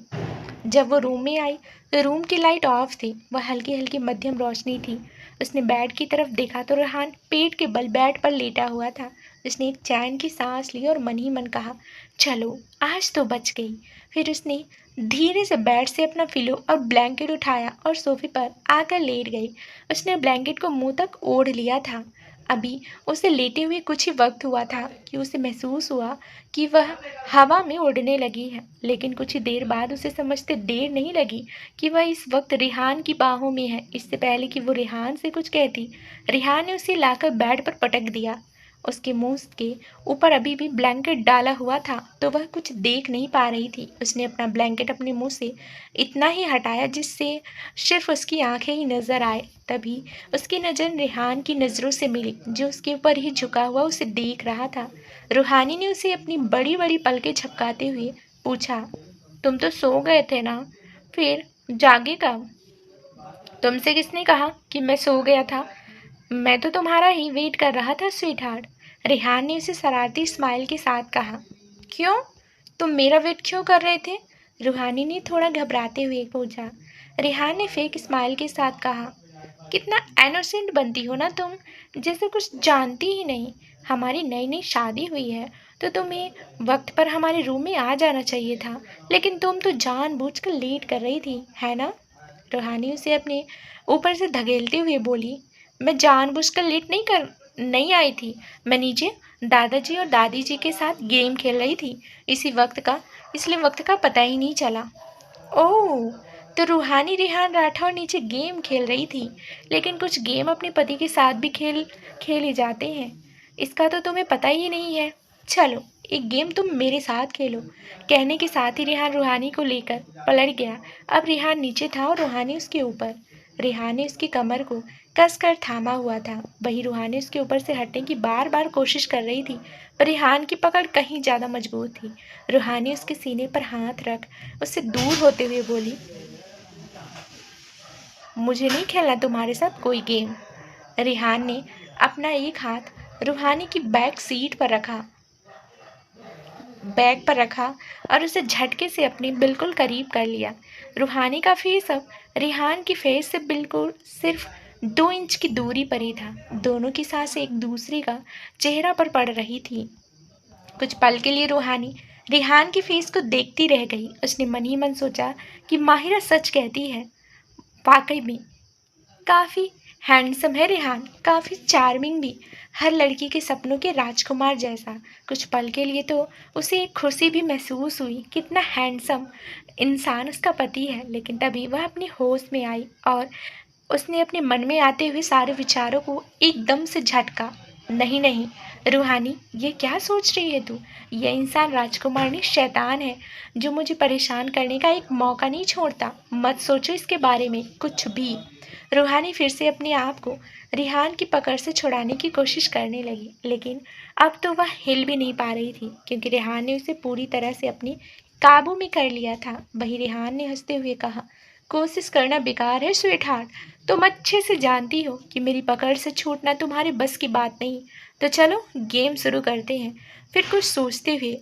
जब वो रूम में आई तो रूम की लाइट ऑफ थी। वह हल्की हल्की मध्यम रोशनी थी। उसने बेड की तरफ देखा तो रेहान पेट के बल बेड पर लेटा हुआ था। उसने एक चैन की सांस ली और मन ही मन कहा, चलो आज तो बच गई। फिर उसने धीरे से बेड से अपना पिलो और ब्लैंकेट उठाया और सोफे पर आकर लेट गई। उसने ब्लैंकेट को मुंह तक ओढ़ लिया था। अभी उसे लेटे हुए कुछ ही वक्त हुआ था कि उसे महसूस हुआ कि वह हवा में उड़ने लगी है, लेकिन कुछ ही देर बाद उसे समझते देर नहीं लगी कि वह इस वक्त रेहान की बाहों में है। इससे पहले कि वो रेहान से कुछ कहती, रेहान ने उसे लाकर बेड पर पटक दिया। उसके मुंह के ऊपर अभी भी ब्लैंकेट डाला हुआ था तो वह कुछ देख नहीं पा रही थी। उसने अपना ब्लैंकेट अपने मुंह से इतना ही हटाया जिससे सिर्फ उसकी आंखें ही नजर आए। तभी उसकी नज़र रेहान की नज़रों से मिली जो उसके ऊपर ही झुका हुआ उसे देख रहा था। रूहानी ने उसे अपनी बड़ी बड़ी पलकें झपकाते हुए पूछा, तुम तो सो गए थे ना, फिर जागे कब? तुमसे किसने कहा कि मैं सो गया था? मैं तो तुम्हारा ही वेट कर रहा था स्वीटहार्ट। रेहान ने उसे शरारती स्माइल के साथ कहा। क्यों? तुम मेरा वेट क्यों कर रहे थे? रूहानी ने थोड़ा घबराते हुए पूछा। रेहान ने फेक स्माइल के साथ कहा, कितना इनोसेंट बनती हो ना तुम, जैसे कुछ जानती ही नहीं। हमारी नई नई शादी हुई है तो तुम्हें वक्त पर हमारे रूम में आ जाना चाहिए था, लेकिन तुम तो जानबूझकर लेट कर रही थी, है ना? रूहानी उसे अपने ऊपर से धकेलते हुए बोली, मैं जानबूझकर लेट नहीं आई थी। मैं नीचे दादाजी और दादी जी के साथ गेम खेल रही थी। इसी वक्त का इसलिए वक्त का पता ही नहीं चला। ओह! तो रूहानी रेहान राठौर नीचे गेम खेल रही थी, लेकिन कुछ गेम अपने पति के साथ भी खेले जाते हैं। इसका तो तुम्हें पता ही नहीं है। चलो, एक गेम तुम मेरे साथ खेलो। कहने के साथ ही रेहान रूहानी को लेकर पलट गया। अब रेहान नीचे था और रूहानी उसके ऊपर। रेहान ने उसकी कमर को कसकर थामा हुआ था। वहीं रूहानी उसके ऊपर से हटने की बार-बार कोशिश कर रही थी, पर रेहान की पकड़ कहीं ज़्यादा मजबूत थी। रूहानी उसके सीने पर हाथ रख उससे दूर होते हुए बोली, मुझे नहीं खेलना तुम्हारे साथ कोई गेम। रेहान ने अपना एक हाथ रूहानी की बैग पर रखा और उसे झटके से अपने बिल्कुल करीब कर लिया। रूहानी का फेस अब रेहान की फेस से बिल्कुल सिर्फ 2 इंच की दूरी पर ही था। दोनों की सांसें एक दूसरे का चेहरा पर पड़ रही थी। कुछ पल के लिए रूहानी रेहान के फेस को देखती रह गई। उसने मन ही मन सोचा कि माहिरा सच कहती है। वाकई में काफ़ी हैंडसम है रेहान, काफ़ी चार्मिंग भी, हर लड़की के सपनों के राजकुमार जैसा। कुछ पल के लिए तो उसे एक खुशी भी महसूस हुई, कितना हैंडसम इंसान उसका पति है। लेकिन तभी वह अपनी होश में आई और उसने अपने मन में आते हुए सारे विचारों को एकदम से झटका। नहीं नहीं रूहानी, ये क्या सोच रही है तू? यह इंसान राजकुमार नहीं, शैतान है, जो मुझे परेशान करने का एक मौका नहीं छोड़ता। मत सोचो इसके बारे में कुछ भी। रूहानी फिर से अपने आप को रिहान की पकड़ से छुड़ाने की कोशिश करने लगी, लेकिन अब तो वह हिल भी नहीं पा रही थी, क्योंकि रेहान ने उसे पूरी तरह से अपने काबू में कर लिया था। वही रेहान ने हंसते हुए कहा, कोशिश करना बेकार है स्वीटहार्ट। तुम अच्छे से जानती हो कि मेरी पकड़ से छूटना तुम्हारे बस की बात नहीं। तो चलो गेम शुरू करते हैं। फिर कुछ सोचते हुए,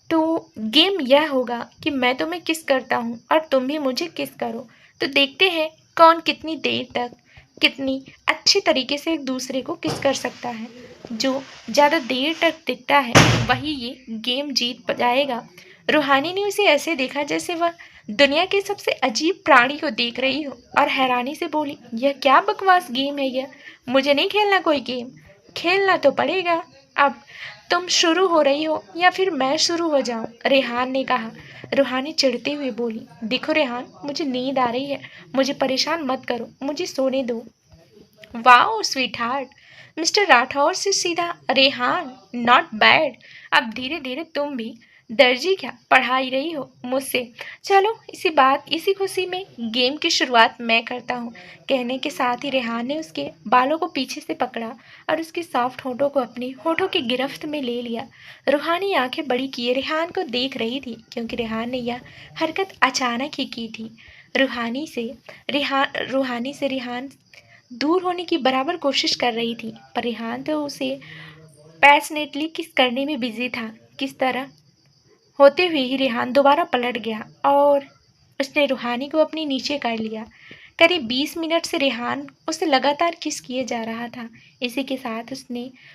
तो गेम यह होगा कि मैं तुम्हें किस करता हूँ और तुम भी मुझे किस करो। तो देखते हैं कौन कितनी देर तक कितनी अच्छी तरीके से एक दूसरे को किस कर सकता है। जो ज़्यादा देर तक टिकता है वही ये गेम जीत जाएगा। रूहानी ने उसे ऐसे देखा जैसे वह दुनिया के सबसे अजीब प्राणी को देख रही हो और हैरानी से बोली, यह क्या बकवास गेम है यह? मुझे नहीं खेलना कोई गेम। खेलना तो पड़ेगा। अब तुम शुरू हो रही हो या फिर मैं शुरू हो जाऊं? रेहान ने कहा। रूहानी चिढ़ते हुए बोली, देखो रेहान, मुझे नींद आ रही है, मुझे परेशान मत करो, मुझे सोने दो। वाओ स्वीटहार्ट, मिस्टर राठौर से सीधा रेहान, नॉट बैड। अब धीरे धीरे तुम भी दर्जी क्या पढ़ा ही रही हो मुझसे। चलो इसी खुशी में गेम की शुरुआत मैं करता हूँ। कहने के साथ ही रेहान ने उसके बालों को पीछे से पकड़ा और उसके सॉफ्ट होठों को अपने होठों की गिरफ्त में ले लिया। रूहानी आंखें बड़ी किए रेहान को देख रही थी, क्योंकि रेहान ने यह हरकत अचानक ही की थी। रूहानी से रेहान दूर होने की बराबर कोशिश कर रही थी, पर रेहान तो उसे पैशनेटली किस करने में बिजी था। किस तरह होते हुए ही रेहान दोबारा पलट गया और उसने रूहानी को अपने नीचे कर लिया। करीब 20 मिनट से रेहान उसे लगातार किस किए जा रहा था। इसी के साथ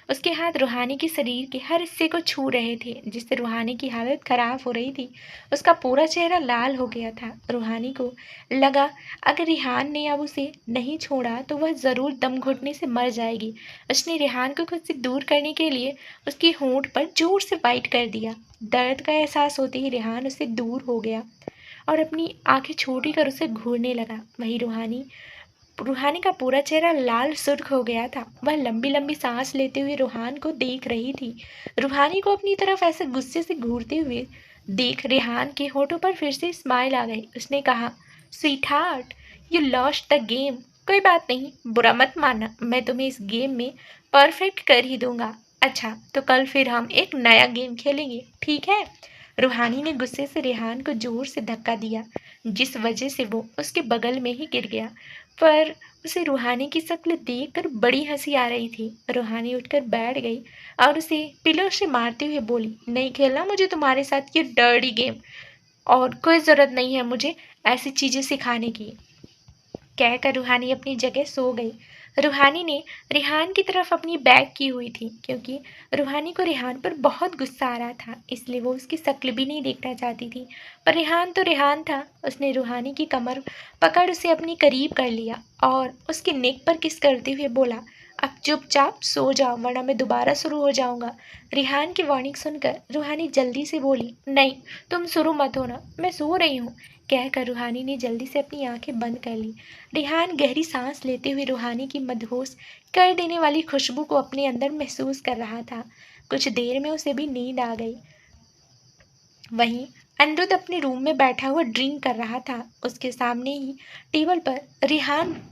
उसके हाथ रूहानी के शरीर के हर हिस्से को छू रहे थे, जिससे रूहानी की हालत खराब हो रही थी। उसका पूरा चेहरा लाल हो गया था। रूहानी को लगा अगर रेहान ने अब उसे नहीं छोड़ा तो वह ज़रूर दम घुटने से मर जाएगी। उसने रेहान को खुद से दूर करने के लिए उसके होंठ पर जोर से बाइट कर दिया। दर्द का एहसास होते ही रेहान उससे दूर हो गया और अपनी आंखें छोटी कर उसे घूरने लगा। वहीं रूहानी का पूरा चेहरा लाल सुर्ख हो गया था। वह लंबी लंबी सांस लेते हुए रूहान को देख रही थी। रूहानी को अपनी तरफ ऐसे गुस्से से घूरते हुए देख रेहान के होठों पर फिर से स्माइल आ गई। उसने कहा, sweet heart, you lost the game. कोई बात नहीं, बुरा मत मानना, मैं तुम्हें इस गेम में परफेक्ट कर ही दूंगा। अच्छा, तो कल फिर हम एक नया गेम खेलेंगे, ठीक है? रूहानी ने गुस्से से रेहान को जोर से धक्का दिया, जिस वजह से वो उसके बगल में ही गिर गया। पर उसे रूहानी की शक्ल देखकर बड़ी हंसी आ रही थी। रूहानी उठकर बैठ गई और उसे पिलो से मारते हुए बोली, नहीं खेलना मुझे तुम्हारे साथ ये डर्टी गेम, और कोई ज़रूरत नहीं है मुझे ऐसी चीज़ें सिखाने की। कहकर रूहानी अपनी जगह सो गई। रूहानी ने रेहान की तरफ अपनी बैक की हुई थी क्योंकि रूहानी को रेहान पर बहुत गुस्सा आ रहा था, इसलिए वो उसकी शक्ल भी नहीं देखना चाहती थी। पर रेहान तो रेहान था। उसने रूहानी की कमर पकड़ उसे अपनी करीब कर लिया और उसके नेक पर किस करते हुए बोला, अब चुपचाप सो जाओ वरना मैं दोबारा शुरू हो जाऊंगा। रेहान की वार्निंग सुनकर रूहानी जल्दी से बोली, नहीं, तुम शुरू मत होना, मैं सो रही हूँ। कहकर रूहानी ने जल्दी से अपनी आंखें बंद कर ली। रेहान गहरी सांस लेते हुए रूहानी की मदहोश कर देने वाली खुशबू को अपने अंदर महसूस कर रहा था। कुछ देर में उसे भी नींद आ गई। वहीं अनिरुद्ध अपने रूम में बैठा हुआ ड्रिंक कर रहा था। उसके सामने ही टेबल पर रेहान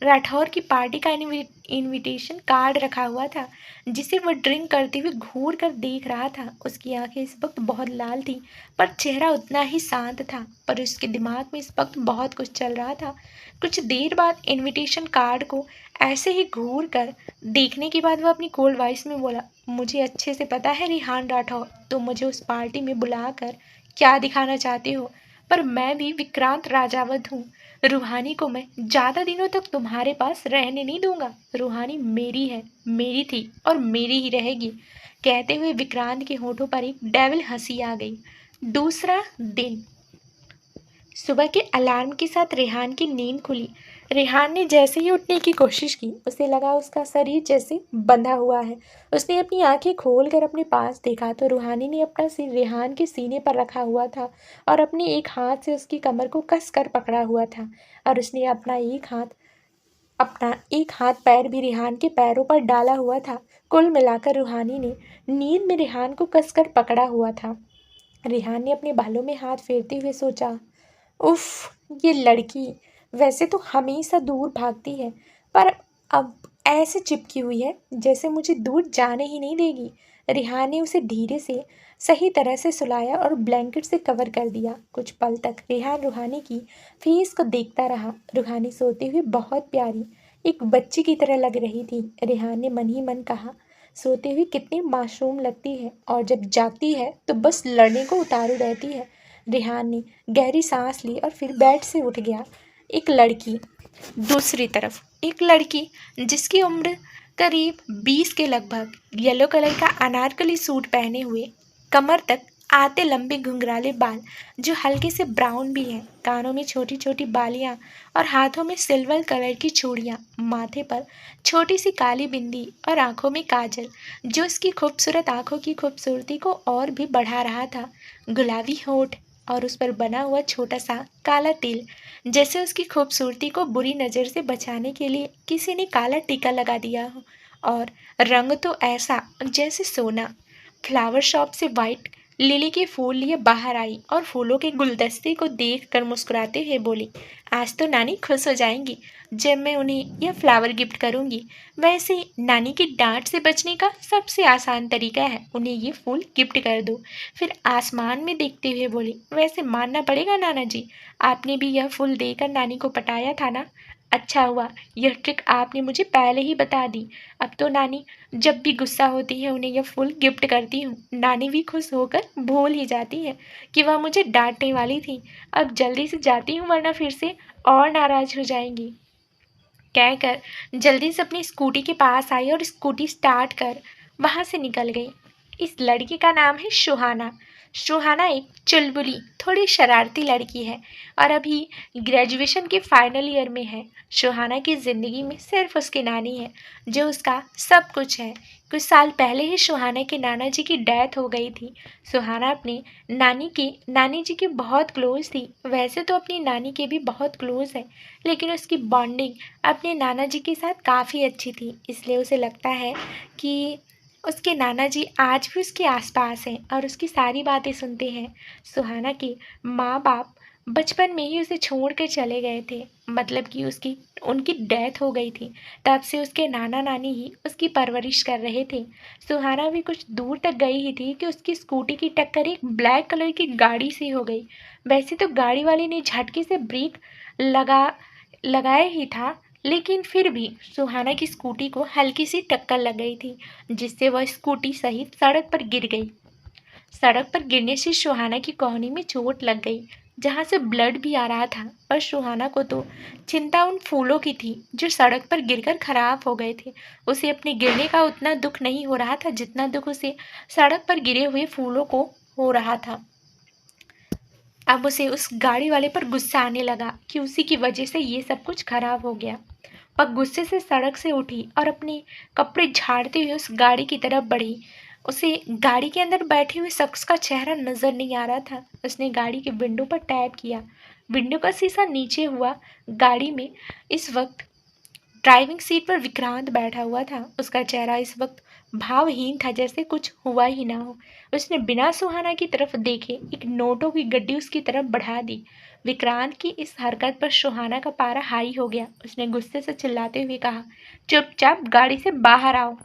राठौर की पार्टी का इनविटेशन कार्ड रखा हुआ था, जिसे वह ड्रिंक करते हुए घूर कर देख रहा था। उसकी आंखें इस वक्त बहुत लाल थीं, पर चेहरा उतना ही शांत था। पर उसके दिमाग में इस वक्त बहुत कुछ चल रहा था। कुछ देर बाद इनविटेशन कार्ड को ऐसे ही घूर कर देखने के बाद वह अपनी कोल्ड वॉइस में बोला, मुझे अच्छे से पता है रेहान राठौर, तुम मुझे उस पार्टी में बुलाकर क्या दिखाना चाहते हो, पर मैं भी विक्रांत राजावत हूँ। रूहानी को मैं ज़्यादा दिनों तक तुम्हारे पास रहने नहीं दूंगा। रूहानी मेरी है, मेरी थी और मेरी ही रहेगी। कहते हुए विक्रांत के होठों पर एक डेविल हंसी आ गई। दूसरा दिन सुबह के अलार्म के साथ रेहान की नींद खुली। रेहान ने जैसे ही उठने की कोशिश की, उसे लगा उसका शरीर जैसे बंधा हुआ है। उसने अपनी आंखें खोलकर अपने पास देखा तो रूहानी ने अपना सिर रेहान के सीने पर रखा हुआ था और अपने एक हाथ से उसकी कमर को कस कर पकड़ा हुआ था, और उसने अपना एक हाथ पैर भी रेहान के पैरों पर डाला हुआ था। कुल मिलाकर रूहानी ने नींद में रेहान को कसकर पकड़ा हुआ था। रेहान ने अपने बालों में हाथ फेरते हुए सोचा, उफ, ये लड़की वैसे तो हमेशा दूर भागती है, पर अब ऐसे चिपकी हुई है जैसे मुझे दूर जाने ही नहीं देगी। रिहान ने उसे धीरे से सही तरह से सुलाया और ब्लैंकेट से कवर कर दिया। कुछ पल तक रेहान रूहानी की फेस को देखता रहा। रूहानी सोते हुए बहुत प्यारी, एक बच्ची की तरह लग रही थी। रेहान ने मन ही मन कहा, सोते हुए कितनी मासूम लगती है और जब जागती है तो बस लड़ने को उतारू रहती है। रेहान ने गहरी सांस ली और फिर बेड से उठ गया। एक लड़की, दूसरी तरफ एक लड़की जिसकी उम्र करीब 20 के लगभग, येलो कलर का अनारकली सूट पहने हुए, कमर तक आते लंबे घुंघराले बाल जो हल्के से ब्राउन भी हैं, कानों में छोटी छोटी बालियां और हाथों में सिल्वर कलर की चूड़ियां, माथे पर छोटी सी काली बिंदी और आंखों में काजल जो उसकी खूबसूरत आंखों की खूबसूरती को और भी बढ़ा रहा था। गुलाबी होठ और उस पर बना हुआ छोटा सा काला तिल, जैसे उसकी खूबसूरती को बुरी नज़र से बचाने के लिए किसी ने काला टीका लगा दिया हो। और रंग तो ऐसा जैसे सोना। फ्लावर शॉप से वाइट लिली के फूल लिए बाहर आई और फूलों के गुलदस्ते को देखकर मुस्कुराते हुए बोली, आज तो नानी खुश हो जाएंगी जब मैं उन्हें यह फ्लावर गिफ्ट करूंगी। वैसे नानी की डांट से बचने का सबसे आसान तरीका है उन्हें ये फूल गिफ्ट कर दो। फिर आसमान में देखते हुए बोली, वैसे मानना पड़ेगा नाना जी, आपने भी यह फूल देकर नानी को पटाया था ना। अच्छा हुआ यह ट्रिक आपने मुझे पहले ही बता दी। अब तो नानी जब भी गुस्सा होती है उन्हें यह फूल गिफ्ट करती हूँ। नानी भी खुश होकर भूल ही जाती है कि वह मुझे डांटने वाली थी। अब जल्दी से जाती हूँ वरना फिर से और नाराज हो जाएंगी। कहकर जल्दी से अपनी स्कूटी के पास आई और स्कूटी स्टार्ट कर वहाँ से निकल गई। इस लड़की का नाम है सुहाना। सुहाना एक चुलबुली, थोड़ी शरारती लड़की है और अभी ग्रेजुएशन के फाइनल ईयर में है। सुहाना की ज़िंदगी में सिर्फ उसकी नानी है जो उसका सब कुछ है। कुछ साल पहले ही सुहाना के नाना जी की डेथ हो गई थी। सुहाना अपने नानी जी की बहुत क्लोज थी। वैसे तो अपनी नानी के भी बहुत क्लोज है, लेकिन उसकी बॉन्डिंग अपने नाना जी के साथ काफ़ी अच्छी थी। इसलिए उसे लगता है कि उसके नाना जी आज भी उसके आसपास हैं और उसकी सारी बातें सुनते हैं। सुहाना के माँ बाप बचपन में ही उसे छोड़ कर चले गए थे, मतलब कि उनकी डेथ हो गई थी। तब से उसके नाना नानी ही उसकी परवरिश कर रहे थे। सुहाना भी कुछ दूर तक गई ही थी कि उसकी स्कूटी की टक्कर एक ब्लैक कलर की गाड़ी से हो गई। वैसे तो गाड़ी वाले ने झटके से ब्रेक लगा लगाया ही था, लेकिन फिर भी सुहाना की स्कूटी को हल्की सी टक्कर लग गई थी, जिससे वह स्कूटी सहित सड़क पर गिर गई। सड़क पर गिरने से सुहाना की कोहनी में चोट लग गई। जहाँ से ब्लड भी आ रहा था। पर सुहाना को तो चिंता उन फूलों की थी जो सड़क पर गिरकर खराब हो गए थे। उसे अपने गिरने का उतना दुख नहीं हो रहा था जितना दुख उसे सड़क पर गिरे हुए फूलों को हो रहा था। अब उसे उस गाड़ी वाले पर गुस्सा आने लगा कि उसी की वजह से ये सब कुछ खराब हो गया। वह गुस्से से सड़क से उठी और अपने कपड़े झाड़ते हुए उस गाड़ी की तरफ बढ़ी। उसे गाड़ी के अंदर बैठे हुए शख्स का चेहरा नजर नहीं आ रहा था। उसने गाड़ी के विंडो पर टैप किया। विंडो का शीशा नीचे हुआ। गाड़ी में इस वक्त ड्राइविंग सीट पर विक्रांत बैठा हुआ था। उसका चेहरा इस वक्त भावहीन था, जैसे कुछ हुआ ही ना हो। उसने बिना सुहाना की तरफ देखे एक नोटों की गड्डी उसकी तरफ बढ़ा दी। विक्रांत की इस हरकत पर सुहाना का पारा हाई हो गया। उसने गुस्से से चिल्लाते हुए कहा, चुपचाप गाड़ी से बाहर आओ।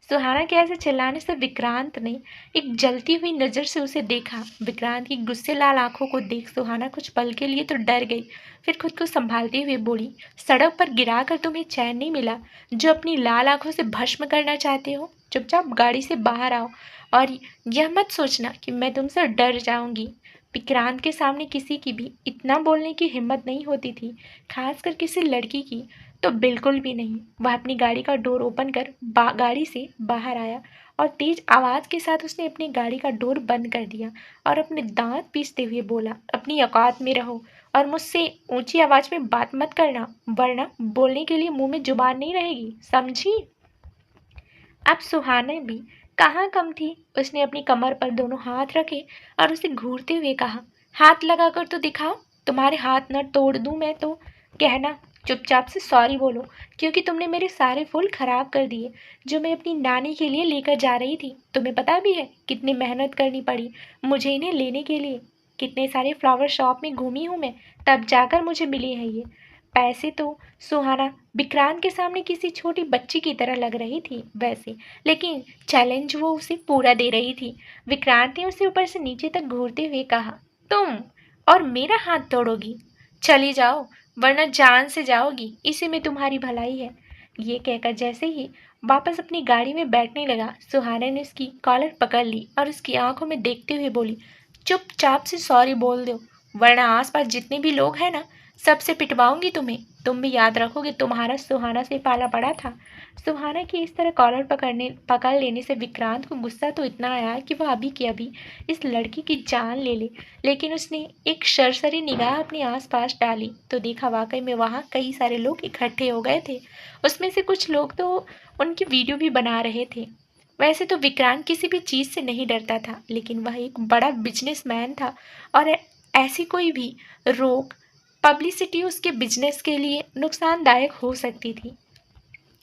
सुहाना के ऐसे चिल्लाने से विक्रांत ने एक जलती हुई नजर से उसे देखा। विक्रांत की गुस्से लाल आंखों को देख सुहाना कुछ पल के लिए तो डर गई, फिर खुद को संभालते हुए बोली, सड़क पर गिराकर तुम्हें चैन नहीं मिला जो अपनी लाल आंखों से भस्म करना चाहते हो? चुपचाप गाड़ी से बाहर आओ और यह मत सोचना कि मैं तुमसे डर जाऊंगी। विक्रांत के सामने किसी की भी इतना बोलने की हिम्मत नहीं होती थी, खासकर किसी लड़की की तो बिल्कुल भी नहीं। वह अपनी गाड़ी का डोर ओपन कर गाड़ी से बाहर आया और तेज आवाज के साथ उसने अपनी गाड़ी का डोर बंद कर दिया और अपने दांत पीसते हुए बोला, अपनी औकात में रहो और मुझसे ऊंची आवाज में बात मत करना, वरना बोलने के लिए मुंह में जुबान नहीं रहेगी, समझी? अब सुहाना भी कहाँ कम थी। उसने अपनी कमर पर दोनों हाथ रखे और उसे घूरते हुए कहा, हाथ लगाकर तो दिखाओ, तुम्हारे हाथ न तोड़ दूं मैं तो। कहना, चुपचाप से सॉरी बोलो, क्योंकि तुमने मेरे सारे फूल खराब कर दिए जो मैं अपनी नानी के लिए लेकर जा रही थी। तुम्हें पता भी है कितनी मेहनत करनी पड़ी मुझे इन्हें लेने के लिए, कितने सारे फ्लावर शॉप में घूमी हूँ मैं, तब जाकर मुझे मिली है ये पैसे। तो सुहाना विक्रांत के सामने किसी छोटी बच्ची की तरह लग रही थी वैसे, लेकिन चैलेंज वो उसे पूरा दे रही थी। विक्रांत ने उसे ऊपर से नीचे तक घूरते हुए कहा, तुम और मेरा हाथ तोड़ोगी? चली जाओ, वरना जान से जाओगी, इसी में तुम्हारी भलाई है। ये कहकर जैसे ही वापस अपनी गाड़ी में बैठने लगा, सुहाना ने उसकी कॉलर पकड़ ली और उसकी आंखों में देखते हुए बोली, चुपचाप से सॉरी बोल दो, वरना आसपास जितने भी लोग हैं ना, सबसे पिटवाऊंगी तुम्हें। तुम भी याद रखोगे तुम्हारा सुहाना से पाला पड़ा था। सुहाना की इस तरह कॉलर पकड़ लेने से विक्रांत को गुस्सा तो इतना आया कि वह अभी की अभी इस लड़की की जान ले ले। लेकिन उसने एक सरसरी निगाह अपने आसपास डाली तो देखा वाकई में वहाँ कई सारे लोग इकट्ठे हो गए थे। उसमें से कुछ लोग तो उनकी वीडियो भी बना रहे थे। वैसे तो विक्रांत किसी भी चीज़ से नहीं डरता था, लेकिन वह एक बड़ा बिजनेसमैन था और ऐसी कोई भी रोक पब्लिसिटी उसके बिजनेस के लिए नुकसानदायक हो सकती थी।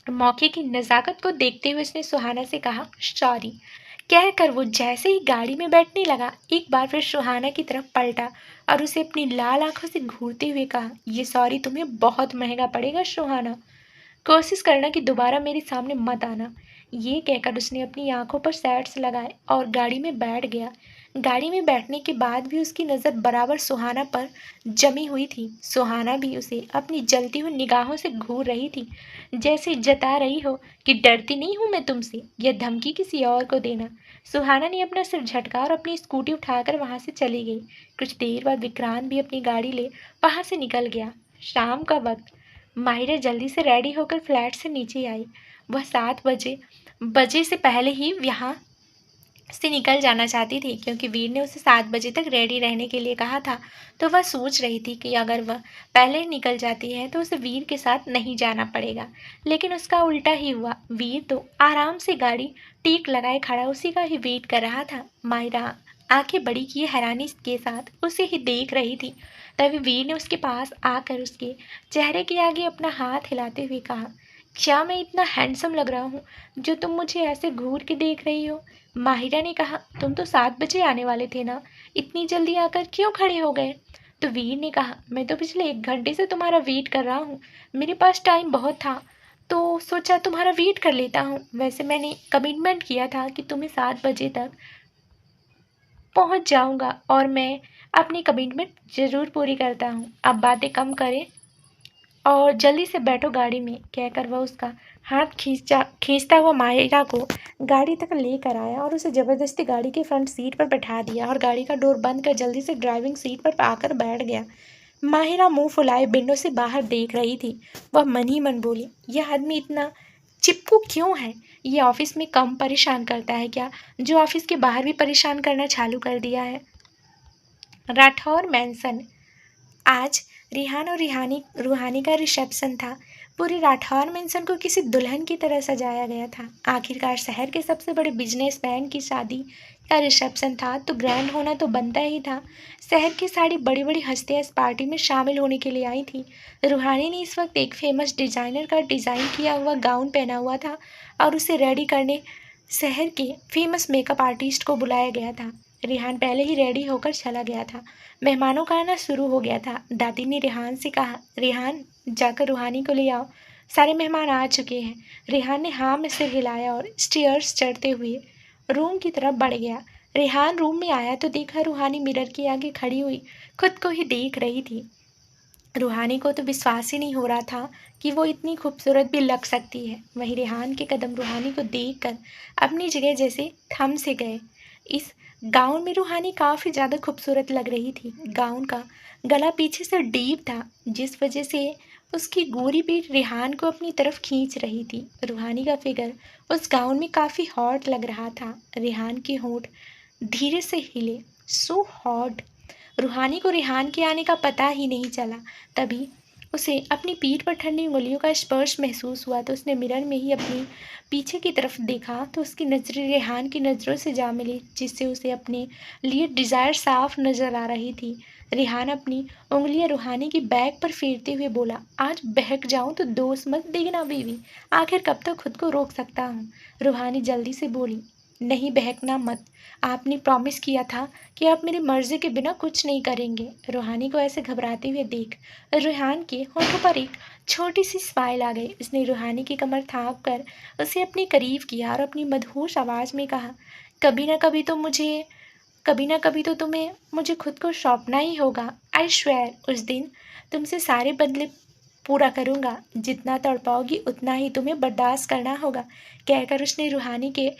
मौके की नज़ाकत को देखते हुए उसने सुहाना से कहा, सॉरी कहकर वो जैसे ही गाड़ी में बैठने लगा, एक बार फिर सुहाना की तरफ पलटा और उसे अपनी लाल आंखों से घूरते हुए कहा, ये सॉरी तुम्हें बहुत महंगा पड़ेगा सुहाना, कोशिश करना कि दोबारा मेरे सामने मत आना। ये कहकर उसने अपनी आंखों पर सैट्स लगाए और गाड़ी में बैठ गया। गाड़ी में बैठने के बाद भी उसकी नज़र बराबर सुहाना पर जमी हुई थी। सुहाना भी उसे अपनी जलती हुई निगाहों से घूर रही थी, जैसे जता रही हो कि डरती नहीं हूँ मैं तुमसे, यह धमकी किसी और को देना। सुहाना ने अपना सिर झटका और अपनी स्कूटी उठाकर वहां से चली गई। कुछ देर बाद विक्रांत भी अपनी गाड़ी ले वहां से निकल गया। शाम का वक्त। माहिरा जल्दी से रेडी होकर फ्लैट से नीचे आई। वह 7 बजे से पहले ही यहाँ से निकल जाना चाहती थी, क्योंकि वीर ने उसे 7 बजे तक रेडी रहने के लिए कहा था। तो वह सोच रही थी कि अगर वह पहले ही निकल जाती है तो उसे वीर के साथ नहीं जाना पड़ेगा। लेकिन उसका उल्टा ही हुआ। वीर तो आराम से गाड़ी टीक लगाए खड़ा उसी का ही वेट कर रहा था। मायरा आंखें बड़ी किए हैरानी के साथ उसे ही देख रही थी। तभी वीर ने उसके पास आकर उसके चेहरे के आगे अपना हाथ हिलाते हुए कहा, क्या मैं इतना हैंडसम लग रहा हूँ जो तुम मुझे ऐसे घूर के देख रही हो? माहिरा ने कहा, तुम तो 7 बजे आने वाले थे ना, इतनी जल्दी आकर क्यों खड़े हो गए? तो वीर ने कहा, मैं तो पिछले 1 घंटे से तुम्हारा वेट कर रहा हूँ, मेरे पास टाइम बहुत था तो सोचा तुम्हारा वेट कर लेता हूँ। वैसे मैंने कमिटमेंट किया था कि तुम्हें 7 बजे तक पहुँच जाऊँगा और मैं अपनी कमिटमेंट ज़रूर पूरी करता हूँ। अब बातें कम करें और जल्दी से बैठो गाड़ी में कहकर वह उसका हाथ खींचता हुआ माहिरा को गाड़ी तक लेकर आया और उसे ज़बरदस्ती गाड़ी के फ्रंट सीट पर बैठा दिया और गाड़ी का डोर बंद कर जल्दी से ड्राइविंग सीट पर आकर बैठ गया। माहिरा मुंह फुलाए विंडो से बाहर देख रही थी। वह मन ही मन बोली, यह आदमी इतना चिपकू क्यों है? ये ऑफिस में कम परेशान करता है क्या, जो ऑफिस के बाहर भी परेशान करना चालू कर दिया है? राठौर मैंसन। आज रिहान और रूहानी का रिसेप्शन था। पूरी राठौर मेंशन को किसी दुल्हन की तरह सजाया गया था। आखिरकार शहर के सबसे बड़े बिजनेसमैन की शादी का रिसेप्शन था तो ग्रैंड होना तो बनता ही था। शहर की सारी बड़ी बड़ी हस्तियां इस पार्टी में शामिल होने के लिए आई थी। रूहानी ने इस वक्त एक फेमस डिजाइनर का डिज़ाइन किया हुआ गाउन पहना हुआ था और उसे रेडी करने शहर के फेमस मेकअप आर्टिस्ट को बुलाया गया था। रिहान पहले ही रेडी होकर चला गया था। मेहमानों का आना शुरू हो गया था। दादी ने रिहान से कहा, रिहान जाकर रूहानी को ले आओ, सारे मेहमान आ चुके हैं। रिहान ने हाँ में सिर हिलाया और स्टेयर्स चढ़ते हुए रूम की तरफ बढ़ गया। रिहान रूम में आया तो देखा रूहानी मिरर के आगे खड़ी हुई खुद को ही देख रही थी। रूहानी को तो विश्वास ही नहीं हो रहा था कि वो इतनी खूबसूरत भी लग सकती है। वहीं रिहान के कदम रूहानी को देखकर अपनी जगह जैसे थम से गए। इस गाउन में रूहानी काफ़ी ज़्यादा खूबसूरत लग रही थी। गाउन का गला पीछे से डीप था, जिस वजह से उसकी गोरी पीठ रिहान को अपनी तरफ खींच रही थी। रूहानी का फिगर उस गाउन में काफ़ी हॉट लग रहा था। रिहान के होंठ धीरे से हिले। So hot. रूहानी को रिहान के आने का पता ही नहीं चला। तभी उसे अपनी पीठ पर ठंडी उंगलियों का स्पर्श महसूस हुआ तो उसने मिरर में ही अपनी पीछे की तरफ देखा तो उसकी नज़रें रेहान की नज़रों से जा मिली, जिससे उसे अपने लिए डिज़ायर साफ नज़र आ रही थी। रेहान अपनी उंगलियां रूहानी की बैग पर फेरते हुए बोला, आज बहक जाऊं तो दोष मत देना बीवी, आखिर कब तक खुद को रोक सकता हूँ। रूहानी जल्दी से बोली, नहीं बहकना मत, आपने प्रॉमिस किया था कि आप मेरी मर्जी के बिना कुछ नहीं करेंगे। रूहानी को ऐसे घबराते हुए देख रेहान के होठों पर एक छोटी सी स्माइल आ गई। उसने रूहानी की कमर थाप कर उसे अपने करीब किया और अपनी मदहोश आवाज़ में कहा, कभी ना कभी तो तुम्हें मुझे खुद को सौंपना ही होगा। आई श्वेर उस दिन तुमसे सारे बदले पूरा करूँगा। जितना तड़पाओगी उतना ही तुम्हें बर्दाश्त करना होगा। कहकर उसने रूहानी के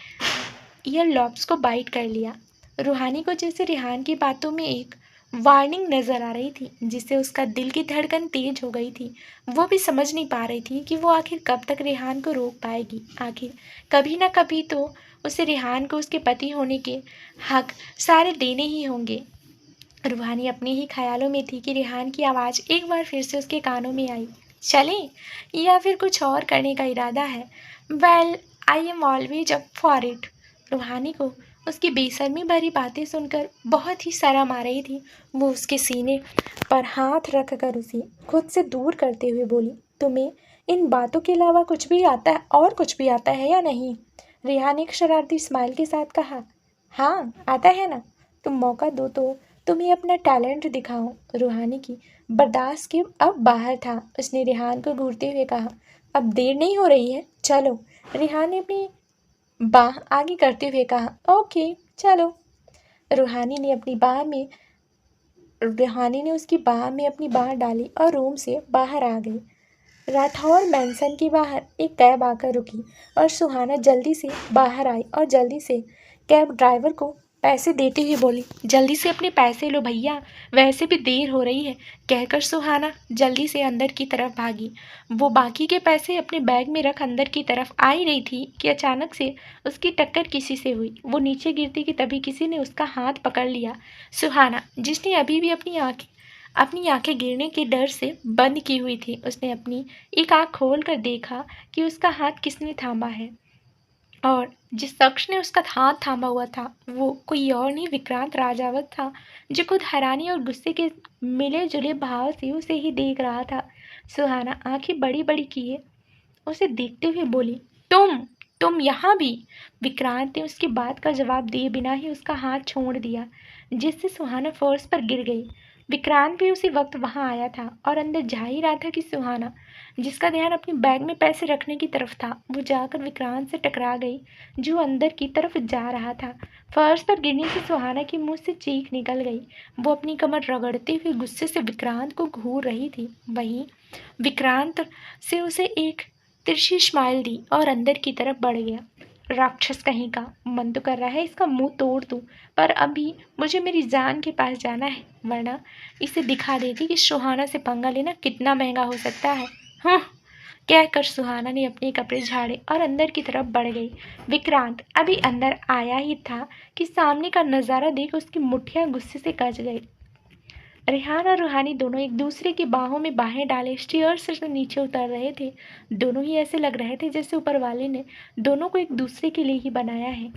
ईयर लॉब्स को बाइट कर लिया। रूहानी को जैसे रिहान की बातों में एक वार्निंग नजर आ रही थी, जिससे उसका दिल की धड़कन तेज हो गई थी। वो भी समझ नहीं पा रही थी कि वो आखिर कब तक रिहान को रोक पाएगी। आखिर कभी ना कभी तो उसे रिहान को उसके पति होने के हक सारे देने ही होंगे। रूहानी अपने ही ख्यालों में थी कि रिहान की आवाज़ एक बार फिर से उसके कानों में आई, चलें या फिर कुछ और करने का इरादा है? Well, I am always up for it. रूहानी को उसकी बेशर्मी भरी बातें सुनकर बहुत ही शर्म आ रही थी। वो उसके सीने पर हाथ रख कर उसे खुद से दूर करते हुए बोली, तुम्हें इन बातों के अलावा कुछ भी आता है, और कुछ भी आता है या नहीं? रेहान एक शरारती स्माइल के साथ कहा, हाँ आता है ना, तुम मौका दो तो तुम्हें अपना टैलेंट दिखाओ। रूहानी की बर्दाश्त के अब बाहर था। उसने रेहान को घूरते हुए कहा, अब देर नहीं हो रही है, चलो। रेहान ने अपनी बाह आगे करते हुए कहा, ओके चलो। रूहानी ने उसकी बाह में अपनी बाह डाली और रूम से बाहर आ गई। राठौर मैंसन के बाहर एक कैब आकर रुकी और सुहाना जल्दी से बाहर आई और जल्दी से कैब ड्राइवर को पैसे देते हुए बोली, जल्दी से अपने पैसे लो भैया, वैसे भी देर हो रही है। कहकर सुहाना जल्दी से अंदर की तरफ भागी। वो बाकी के पैसे अपने बैग में रख अंदर की तरफ आ ही रही थी कि अचानक से उसकी टक्कर किसी से हुई। वो नीचे गिरती कि तभी किसी ने उसका हाथ पकड़ लिया। सुहाना, जिसने अभी भी अपनी आंखें गिरने के डर से बंद की हुई थी, उसने अपनी एक आंख खोल कर देखा कि उसका हाथ किसने थामा है और जिस शख्स ने उसका हाथ थामा हुआ था वो कोई और नहीं विक्रांत राजावत था, जो खुद हैरानी और गुस्से के मिले जुले भाव से उसे ही देख रहा था। सुहाना आंखें बड़ी बड़ी किए उसे देखते हुए बोली, तुम यहाँ भी? विक्रांत ने उसकी बात का जवाब दिए बिना ही उसका हाथ छोड़ दिया, जिससे सुहाना फर्श पर गिर गई। विक्रांत भी उसी वक्त वहां आया था और अंदर जा ही रहा था कि सुहाना, जिसका ध्यान अपने बैग में पैसे रखने की तरफ था, वो जाकर विक्रांत से टकरा गई, जो अंदर की तरफ जा रहा था। फर्श पर गिरने से सुहाना के मुंह से चीख निकल गई। वो अपनी कमर रगड़ते हुए गुस्से से विक्रांत को घूर रही थी। वहीं विक्रांत से उसे एक तिरछी स्माइल दी और अंदर की तरफ बढ़ गया। राक्षस कहीं का, मन तो कर रहा है इसका मुंह तोड़ दूं, पर अभी मुझे मेरी जान के पास जाना है, वरना इसे दिखा देती कि सुहाना से पंगा लेना कितना महंगा हो सकता है। हाँ, कहकर सुहाना ने अपने कपड़े झाड़े और अंदर की तरफ बढ़ गई। विक्रांत अभी अंदर आया ही था कि सामने का नजारा देख उसकी मुट्ठियां गुस्से से कस गई। रेहान और रूहानी दोनों एक दूसरे की बाहों में बाहें डाले स्टेयर्स से नीचे उतर रहे थे। दोनों ही ऐसे लग रहे थे जैसे ऊपर वाले ने दोनों को एक दूसरे के लिए ही बनाया है।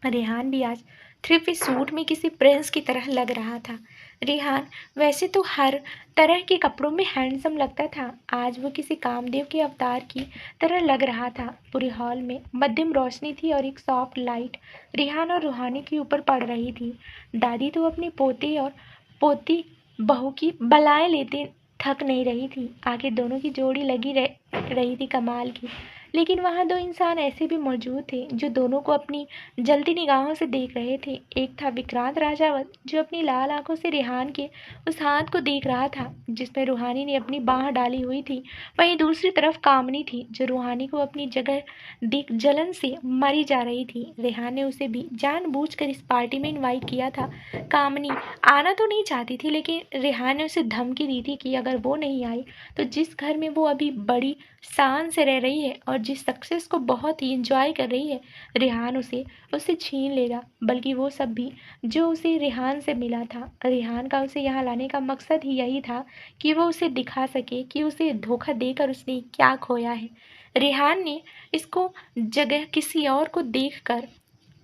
रेहान भी आज थ्री पीस सूट में किसी प्रिंस की तरह लग रहा था। रेहान वैसे तो हर तरह के कपड़ों में हैंडसम लगता था, आज वो किसी कामदेव के अवतार की तरह लग रहा था। पूरे हॉल में मध्यम रोशनी थी और एक सॉफ्ट लाइट रेहान और रूहानी के ऊपर पड़ रही थी। दादी तो अपने पोते और पोती बहू की बलाएं लेते थक नहीं रही थी। आगे दोनों की जोड़ी लगी रही थी कमाल की। लेकिन वहाँ दो इंसान ऐसे भी मौजूद थे जो दोनों को अपनी जलती निगाहों से देख रहे थे। एक था विक्रांत राजावत जो अपनी लाल आंखों से रेहान के उस हाथ को देख रहा था जिसमें रूहानी ने अपनी बाह डाली हुई थी। वहीं दूसरी तरफ कामनी थी जो रूहानी को अपनी जगह देख जलन से मरी जा रही थी। रेहान ने उसे भी जानबूझकर इस पार्टी में इनवाइट किया था। कामनी आना तो नहीं चाहती थी, लेकिन रेहान ने उसे धमकी दी थी कि अगर वो नहीं आई तो जिस घर में वो अभी बड़ी शान से रह रही है और जिस सक्सेस को बहुत ही इंजॉय कर रही है, रेहान उसे छीन लेगा। बल्कि वो सब भी जो उसे रेहान से मिला था। रेहान का उसे यहाँ लाने का मकसद ही यही था कि वो उसे दिखा सके कि उसे धोखा देकर उसने क्या खोया है। रेहान ने इसको जगह किसी और को देखकर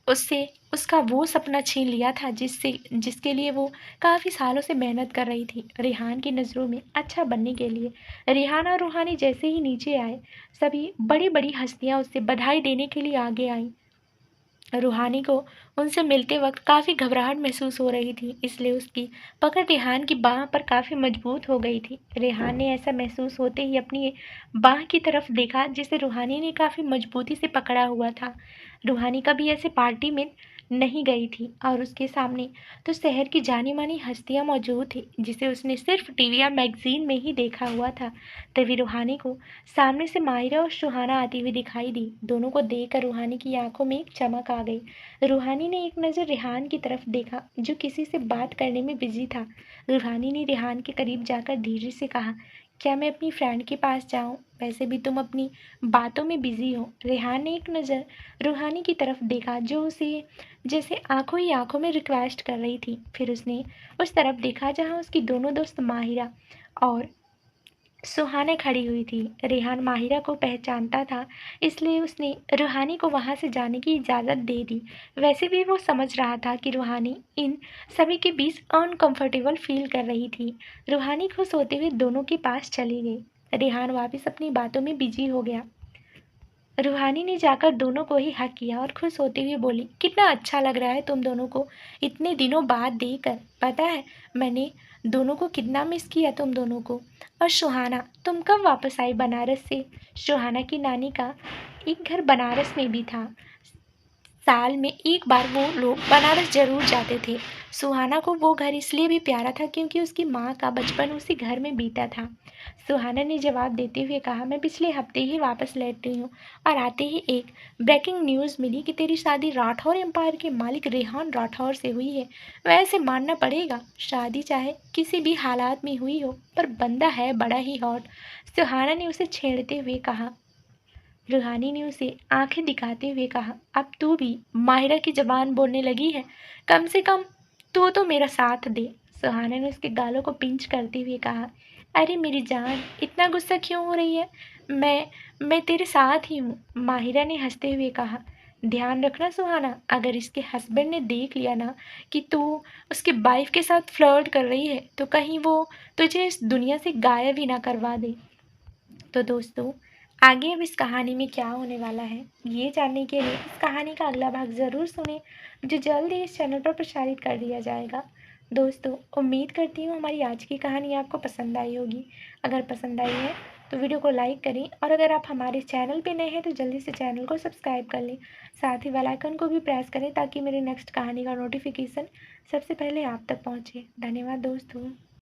उससे उसका वो सपना छीन लिया था जिसके लिए वो काफ़ी सालों से मेहनत कर रही थी, रेहान की नज़रों में अच्छा बनने के लिए। रेहान और रूहानी जैसे ही नीचे आए, सभी बड़ी बड़ी हस्तियां उससे बधाई देने के लिए आगे आईं। रूहानी को उनसे मिलते वक्त काफ़ी घबराहट महसूस हो रही थी, इसलिए उसकी पकड़ रेहान की बाह पर काफ़ी मजबूत हो गई थी। रेहान ने ऐसा महसूस होते ही अपनी बाह की तरफ देखा जिसे रूहानी ने काफ़ी मजबूती से पकड़ा हुआ था। रूहानी कभी ऐसे पार्टी में नहीं गई थी और उसके सामने तो शहर की जानी मानी हस्तियां मौजूद थी जिसे उसने सिर्फ टीवी या मैगजीन में ही देखा हुआ था। तभी रूहानी को सामने से माहिरा और सुहाना आती हुई दिखाई दी। दोनों को देखकर रूहानी की आंखों में एक चमक आ गई। रूहानी ने एक नज़र रेहान की तरफ देखा जो किसी से बात करने में बिजी था। रूहानी ने रेहान के करीब जाकर धीरे से कहा, क्या मैं अपनी फ्रेंड के पास जाऊं? वैसे भी तुम अपनी बातों में बिजी हो। रेहान ने एक नज़र रूहानी की तरफ देखा जो उसे जैसे आंखों ही आंखों में रिक्वेस्ट कर रही थी। फिर उसने उस तरफ देखा जहां उसकी दोनों दोस्त माहिरा और सुहाना खड़ी हुई थी। रेहान माहिरा को पहचानता था, इसलिए उसने रूहानी को वहां से जाने की इजाज़त दे दी। वैसे भी वो समझ रहा था कि रूहानी इन सभी के बीच अनकंफर्टेबल फील कर रही थी। रूहानी खुश होते हुए दोनों के पास चली गई। रेहान वापस अपनी बातों में बिजी हो गया। रूहानी ने जाकर दोनों को ही हक किया और खुश होते हुए बोली, कितना अच्छा लग रहा है तुम दोनों को इतने दिनों बाद देखकर। पता है मैंने दोनों को कितना मिस किया तुम दोनों को। और सुहाना, तुम कब वापस आई बनारस से? सुहाना की नानी का एक घर बनारस में भी था। साल में एक बार वो लोग बनारस जरूर जाते थे। सुहाना को वो घर इसलिए भी प्यारा था क्योंकि उसकी माँ का बचपन उसी घर में बीता था। सुहाना ने जवाब देते हुए कहा, मैं पिछले हफ्ते ही वापस लौटी हूँ और आते ही एक ब्रेकिंग न्यूज़ मिली कि तेरी शादी राठौर एम्पायर के मालिक रेहान राठौर से हुई है। वैसे मानना पड़ेगा, शादी चाहे किसी भी हालात में हुई हो पर बंदा है बड़ा ही हॉट। सुहाना ने उसे छेड़ते हुए कहा। रूहानी ने उसे आंखें दिखाते हुए कहा, अब तू भी माहिरा की जबान बोलने लगी है। कम से कम तू तो मेरा साथ दे। सुहाना ने उसके गालों को पिंच करते हुए कहा, अरे मेरी जान, इतना गुस्सा क्यों हो रही है? मैं तेरे साथ ही हूँ। माहिरा ने हंसते हुए कहा, ध्यान रखना सुहाना, अगर इसके हस्बैंड ने देख लिया ना कि तू उसके वाइफ के साथ फ्लर्ट कर रही है तो कहीं वो तुझे इस दुनिया से गायब ही ना करवा दे। तो दोस्तों, आगे अब इस कहानी में क्या होने वाला है, ये जानने के लिए इस कहानी का अगला भाग ज़रूर सुनें जो जल्द ही इस चैनल पर प्रसारित कर दिया जाएगा। दोस्तों, उम्मीद करती हूँ हमारी आज की कहानी आपको पसंद आई होगी। अगर पसंद आई है तो वीडियो को लाइक करें और अगर आप हमारे चैनल पे नए हैं तो जल्दी से चैनल को सब्सक्राइब कर लें। साथ ही बेल आइकन को भी प्रेस करें ताकि मेरे नेक्स्ट कहानी का नोटिफिकेशन सबसे पहले आप तक पहुँचे। धन्यवाद दोस्तों।